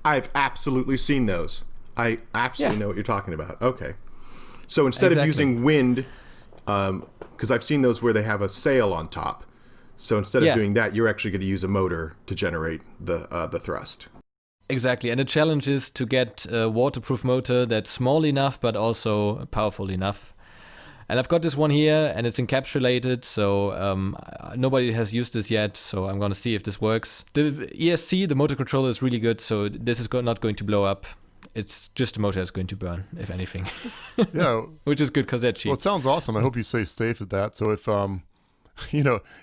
B: I've absolutely seen those. I absolutely know what you're talking about. Okay. So instead of using wind, because I've seen those where they have a sail on top. So instead
C: Yeah.
B: of doing that, you're actually going to use a motor to generate the thrust.
C: Exactly, and the challenge is to get a waterproof motor that's small enough but also powerful enough. And I've got this one here, and it's encapsulated, so nobody has used this yet, so I'm going to see if this works. The ESC, the motor controller, is really good, so this is not going to blow up. It's just the motor that's going to burn, if anything.
A: Yeah.
C: Which is good because they're cheap.
A: Well, it sounds awesome. I hope you stay safe at that. So if,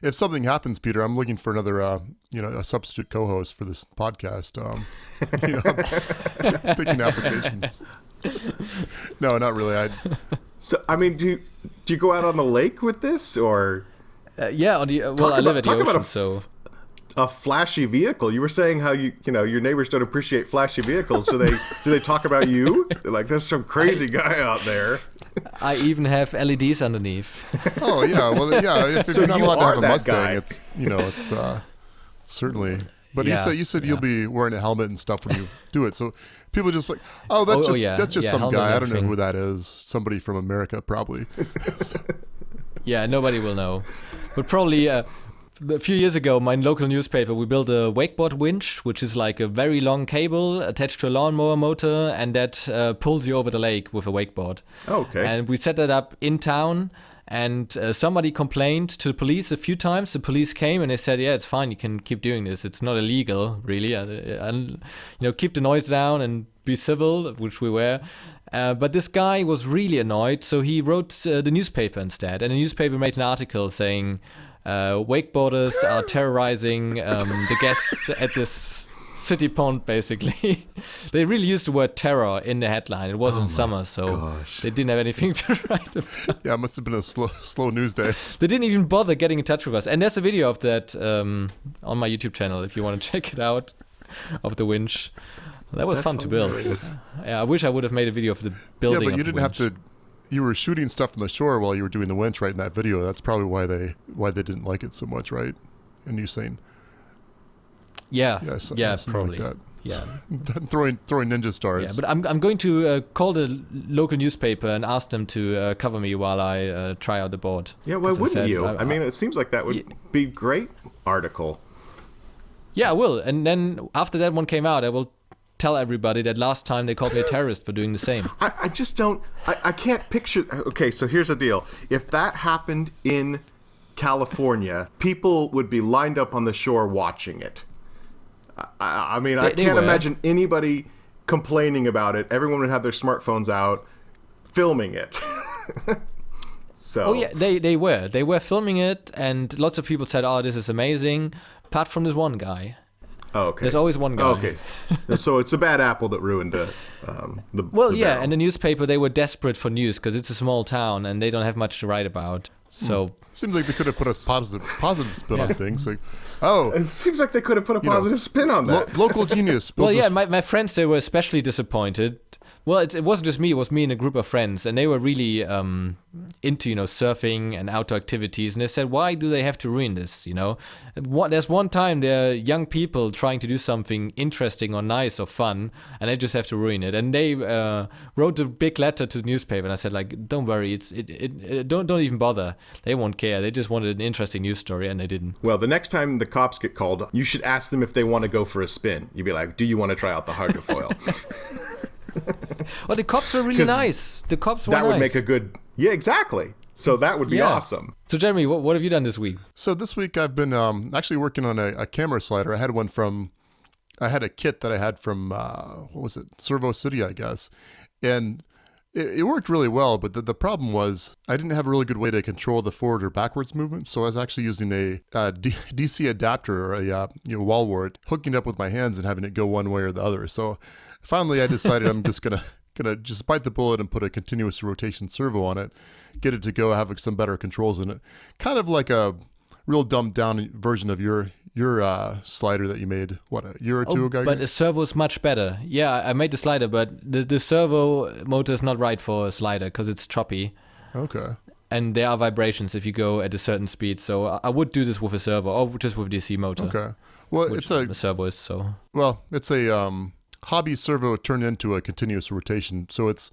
A: if something happens, Peter, I'm looking for another, a substitute co-host for this podcast. I'm taking applications. No, not really.
B: So, I mean, do you go out on the lake with this, or?
C: Yeah, I live at the ocean, so...
B: A flashy vehicle. You were saying how your neighbors don't appreciate flashy vehicles. Do they talk about you? They're like, there's some crazy guy out there.
C: I even have LEDs underneath.
A: Oh yeah, well yeah. If
B: So
A: you're not
B: you
A: allowed to
B: are
A: have a
B: that
A: Mustang,
B: guy.
A: it's certainly. But
C: Yeah,
A: you said you'll be wearing a helmet and stuff when you do it. So people just like, that's just some
C: helmet
A: guy.
C: and
A: I don't know
C: everything.
A: who that is. Somebody from America probably.
C: Yeah, nobody will know. But probably a few years ago, my local newspaper, we built a wakeboard winch, which is like a very long cable attached to a lawnmower motor, and that pulls you over the lake with a wakeboard.
B: Oh, okay.
C: And we set that up in town, and somebody complained to the police a few times. The police came and they said, yeah, it's fine, you can keep doing this. It's not illegal, really. And keep the noise down and be civil, which we were. But this guy was really annoyed, so he wrote the newspaper instead. And the newspaper made an article saying, wakeboarders are terrorizing the guests at this city pond, basically. They really used the word terror in the headline. It was in summer, so
B: gosh.
C: they didn't have anything to write about.
A: Yeah, it must have been a slow news day.
C: They didn't even bother getting in touch with us. And there's a video of that on my YouTube channel if you want to check it out, of the winch. That was fun to build.
B: hilarious.
C: Yeah, I wish I would have made a video of the
A: Yeah,
C: building
A: but
C: of
A: you
C: the
A: didn't have
C: winch.
A: to. You were shooting stuff from the shore while you were doing the winch, right? In that video, that's probably why they didn't like it so much, right? And you saying,
C: Yeah,
A: something
C: probably.
A: like that.
C: Yeah.
A: throwing ninja stars.
C: Yeah, but I'm going to call the local newspaper and ask them to cover me while I try out the board.
B: Yeah, why
C: 'Cause I
B: wouldn't
C: said
B: you? I mean, it seems like that would be great article.
C: Yeah, I will. And then after that one came out, I will tell everybody that last time they called me a terrorist for doing the same.
B: I just don't. I can't picture. Okay, so here's the deal. If that happened in California, people would be lined up on the shore watching it. I mean, I
C: They
B: can't
C: were.
B: imagine anybody complaining about it. Everyone would have their smartphones out, filming it. So.
C: Oh yeah, they were filming it, and lots of people said, "Oh, this is amazing." Apart from this one guy,
B: Oh, okay.
C: there's always one guy.
B: Okay. So it's a bad apple that ruined the.
C: Well,
B: the
C: yeah,
B: barrel.
C: and the newspaper, they were desperate for news because it's a small town and they don't have much to write about. So
A: Seems like they could have put a positive spin on things. Like, oh,
B: It seems like they could have put a positive spin on that.
A: local genius.
C: well,
A: built
C: yeah,
A: this-
C: my friends, they were especially disappointed. Well, it wasn't just me; it was me and a group of friends, and they were really into surfing and outdoor activities. And they said, "Why do they have to ruin this?" There's one time there are young people trying to do something interesting or nice or fun, and they just have to ruin it. And they wrote a big letter to the newspaper, and I said, like, "Don't worry, don't even bother. They won't care. They just wanted an interesting news story, and they didn't."
B: Well, the next time the cops get called, you should ask them if they want to go for a spin. You'd be like, "Do you want to try out the hydrofoil?"
C: Well, the cops were really
B: 'Cause
C: nice. The cops were
B: That would
C: nice.
B: make a good. Yeah, exactly. So that would be
C: Yeah.
B: awesome.
C: So, Jeremy, what have you done this week?
A: So this week I've been actually working on a camera slider. I had a kit that I had from, what was it? Servo City, I guess. And it worked really well, but the problem was I didn't have a really good way to control the forward or backwards movement. So I was actually using a DC adapter or a wall wart, hooking it up with my hands and having it go one way or the other. So finally I decided I'm just gonna just bite the bullet and put a continuous rotation servo on it, get it to go, have some better controls in it. Kind of like a real dumbed down version of your slider that you made, a year or two ago?
C: But the servo is much better. Yeah, I made the slider, but the servo motor is not right for a slider because it's choppy.
A: Okay.
C: And there are vibrations if you go at a certain speed. So I would do this with a servo or just with DC motor.
A: Okay. Well,
C: Which
A: it's
C: the servo is, so.
A: it's a hobby servo turned into a continuous rotation. So it's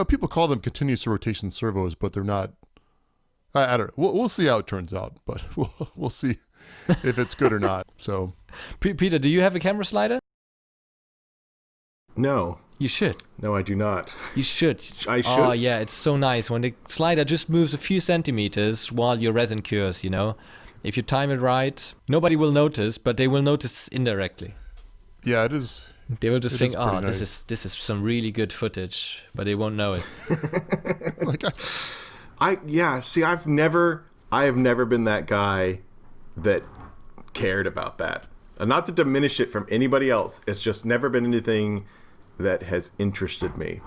A: people call them continuous rotation servos, but they're not. I don't know. We'll see how it turns out, but we'll see. if it's good or not. So,
C: Peter, do you have a camera slider?
B: No.
C: You should.
B: No, I do not.
C: You should.
B: I should?
C: Oh, yeah, it's so nice when the slider just moves a few centimeters while your resin cures, If you time it right, nobody will notice, but they will notice indirectly.
A: yeah, it is.
C: They will just think,
A: pretty
C: oh,
A: nice.
C: this is some really good footage, but they won't know it.
A: Like,
B: See, I have never been that guy that cared about that. And not to diminish it from anybody else. It's just never been anything that has interested me.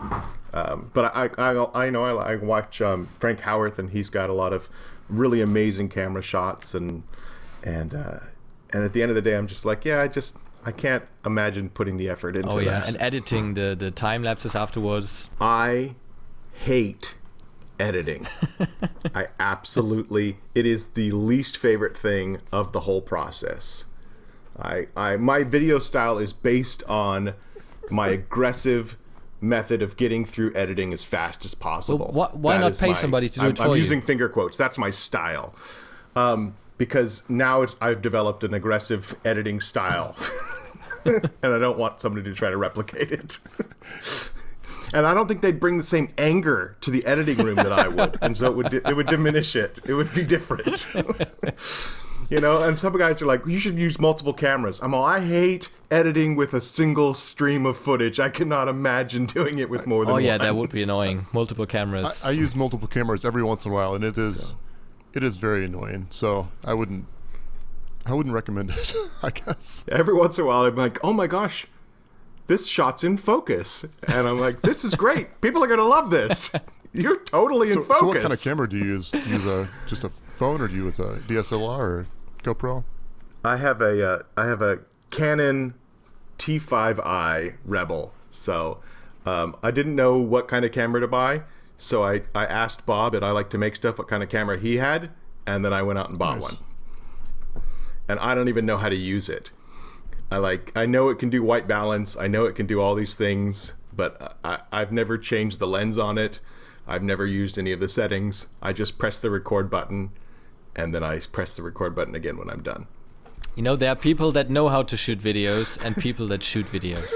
B: But I watch Frank Howarth, and he's got a lot of really amazing camera shots, and at the end of the day, I'm just like, I can't imagine putting the effort into that.
C: And editing the time lapses afterwards.
B: I hate editing. It is the least favorite thing of the whole process. My video style is based on my aggressive method of getting through editing as fast as possible.
C: Well, why not pay somebody to do it for you?
B: I'm using finger quotes. That's my style. Because now I've developed an aggressive editing style. And I don't want somebody to try to replicate it. And I don't think they'd bring the same anger to the editing room that I would. And so it would diminish it. It would be different. And some guys are like, you should use multiple cameras. I hate editing with a single stream of footage. I cannot imagine doing it with more than one.
C: Oh, yeah, that would be annoying. Multiple cameras.
A: I use multiple cameras every once in a while, and it is very annoying. So I wouldn't recommend it, I guess.
B: Every once in a while, I'm like, oh my gosh, this shot's in focus. And I'm like, this is great. People are going to love this. You're totally in focus.
A: So what kind of camera do you use? Do you use just a phone, or do you use a DSLR or GoPro?
B: I have a Canon T5i Rebel. So I didn't know what kind of camera to buy. So I asked Bob, and I like to make stuff, what kind of camera he had. And then I went out and bought one. And I don't even know how to use it. I know it can do white balance. I know it can do all these things, but I've never changed the lens on it. I've never used any of the settings. I just press the record button, and then I press the record button again when I'm done.
C: There are people that know how to shoot videos and people that shoot videos.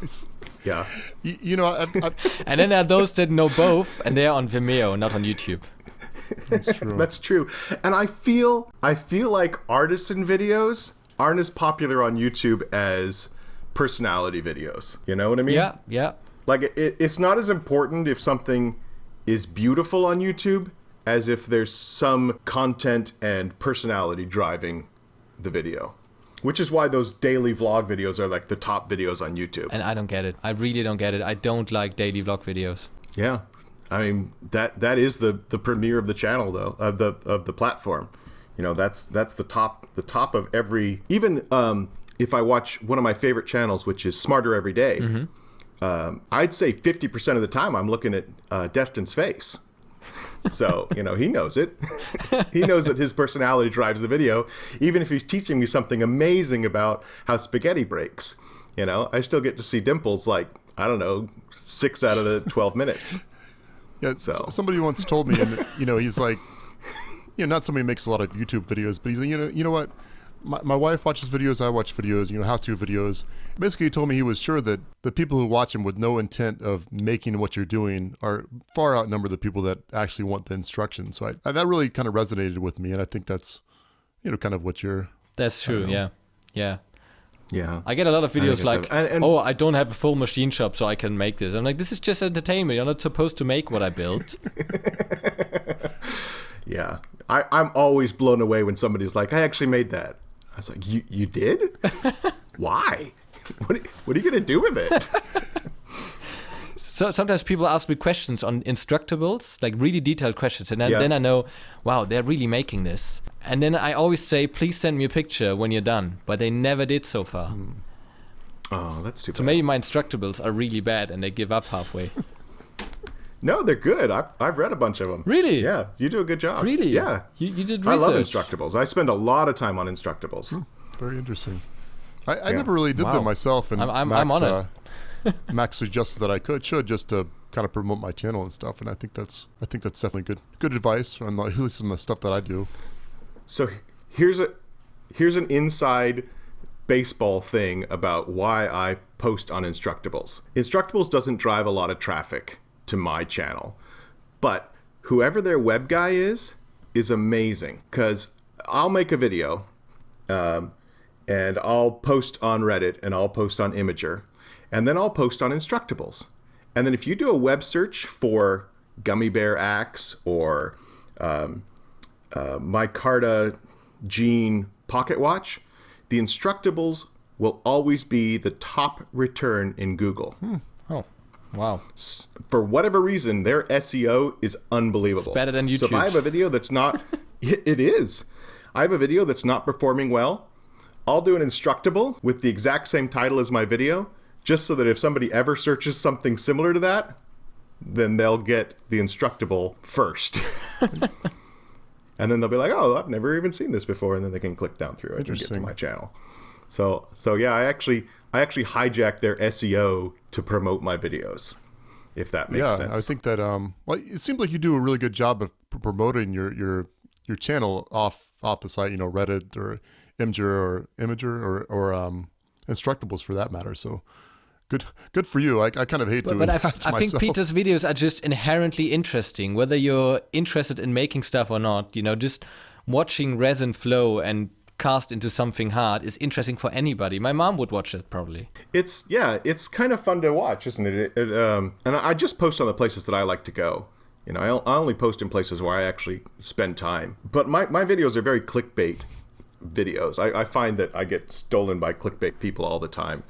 A: Nice.
B: Yeah.
C: And then there are those that know both, and they're on Vimeo, not on YouTube.
A: That's true.
B: That's true. And I feel like artisan videos aren't as popular on YouTube as personality videos. You know what I mean?
C: Yeah.
B: Like it's not as important if something is beautiful on YouTube as if there's some content and personality driving the video. Which is why those daily vlog videos are like the top videos on YouTube.
C: And I don't get it. I really don't get it. I don't like daily vlog videos.
B: Yeah. I mean, that is the premiere of the channel, though, of the platform. That's the top of every. Even if I watch one of my favorite channels, which is Smarter Every Day, I'd say 50% of the time I'm looking at Destin's face. So he knows it. He knows that his personality drives the video, even if he's teaching me something amazing about how spaghetti breaks. I still get to see Dimples 6 out of the 12 minutes.
A: Yeah,
B: so
A: somebody once told me, and he's like, not somebody who makes a lot of YouTube videos, but he's like, you know what? My wife watches videos, I watch videos, how-to videos. Basically, he told me he was sure that the people who watch him with no intent of making what you're doing are far outnumber the people that actually want the instruction. So that really kind of resonated with me, and I think that's, kind of what you're.
C: That's true. Yeah.
B: Yeah.
C: I get a lot of videos like, I don't have a full machine shop, so I can make this. I'm like, this is just entertainment. You're not supposed to make what I built.
B: Yeah. I'm always blown away when somebody's like, I actually made that. I was like, you did? Why? What are you going to do with it?
C: So sometimes people ask me questions on Instructables, like really detailed questions. And then I know, wow, they're really making this. And then I always say, please send me a picture when you're done. But they never did so far.
B: Oh, that's too bad.
C: So maybe my Instructables are really bad and they give up halfway.
B: No, they're good. I've read a bunch of them.
C: Really?
B: Yeah, you do a good job.
C: Really?
B: Yeah.
C: You did research.
B: I love Instructables. I spend a lot of time on Instructables.
A: Very interesting. I never really did them myself, and
C: I'm on it.
A: Max suggested that I should just to kind of promote my channel and stuff, and I think that's definitely good advice on at least on the stuff that I do.
B: So here's here's an inside baseball thing about why I post on Instructables. Instructables doesn't drive a lot of traffic to my channel, but whoever their web guy is amazing, because I'll make a video and I'll post on Reddit and I'll post on Imager, and then I'll post on Instructables. And then if you do a web search for gummy bear axe or micarta jean pocket watch, the Instructables will always be the top return in Google.
C: Oh, wow.
B: For whatever reason, their SEO is unbelievable.
C: It's better than YouTube.
B: So if I have a video that's not... It is. I have a video that's not performing well, I'll do an Instructable with the exact same title as my video, just so that if somebody ever searches something similar to that, then they'll get the Instructable first. And then they'll be like, oh, I've never even seen this before. And then they can click down through it and get to my channel. So yeah, I actually hijack their SEO to promote my videos, if that makes sense.
A: Yeah, I think that, well, it seems like you do a really good job of promoting your channel off the site, you know, Reddit or Imager or Instructables for that matter. So good for you. I kind of hate doing
C: but
A: that
C: I think Peter's videos are just inherently interesting, whether you're interested in making stuff or not. You know, just watching resin flow and cast into something hard is interesting for anybody. My mom would watch it probably.
B: It's kind of fun to watch, isn't it? And I just post on the places that I like to go. You know, I only post in places where I actually spend time. But my videos are very clickbait videos. I find that I get stolen by clickbait people all the time.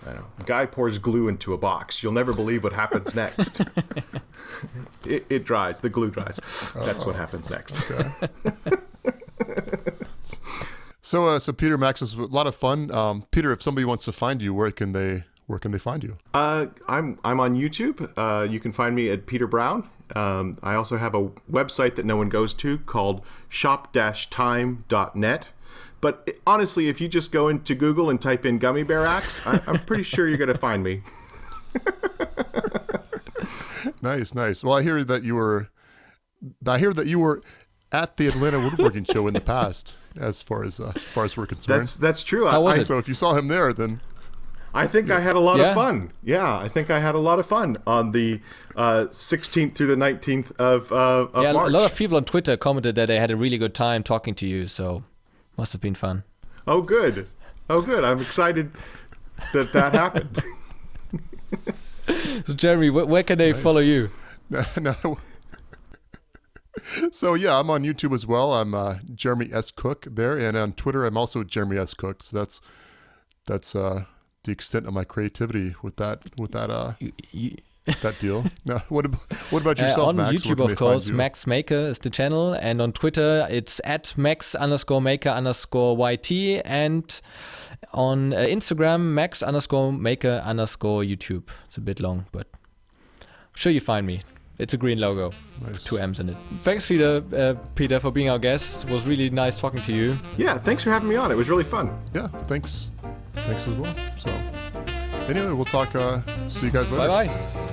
B: I know. Guy pours glue into a box. You'll never believe what happens next. It dries. The glue dries. That's what happens next.
A: Okay. So Peter, Max, this was a lot of fun. Peter, if somebody wants to find you, where can they find you?
B: I'm on YouTube. You can find me at Peter Brown. I also have a website that no one goes to called shop-time.net. But honestly, if you just go into Google and type in gummy bear axe, I'm pretty sure you're going to find me.
A: Nice. Well, I hear that you were at the Atlanta Woodworking Show in the past, as far as we're concerned.
B: That's true.
C: How was it?
A: So if you saw him there, then
B: I think I had a lot of fun. Yeah, I think I had a lot of fun on the 16th through the 19th of March.
C: A lot of people on Twitter commented that they had a really good time talking to you, so must have been fun.
B: Oh, good. I'm excited that happened.
C: So, Jeremy, where can they follow you?
A: No. So yeah, I'm on YouTube as well. I'm Jeremy S. Cook there, and on Twitter I'm also Jeremy S. Cook. So that's the extent of my creativity with that that deal. Now, what about yourself,
C: on
A: Max?
C: YouTube, of course, Max Maker is the channel, and on Twitter it's at Max_Maker_YT, and on Instagram Max_Maker_YouTube. It's a bit long, but I'm sure you find me. It's a green logo,
A: Nice.
C: 2 M's in it. Thanks, Peter, for being our guest. It was really nice talking to you.
B: Yeah, thanks for having me on. It was really fun.
A: Yeah, thanks as well. So anyway, we'll talk. See you guys later.
C: Bye bye.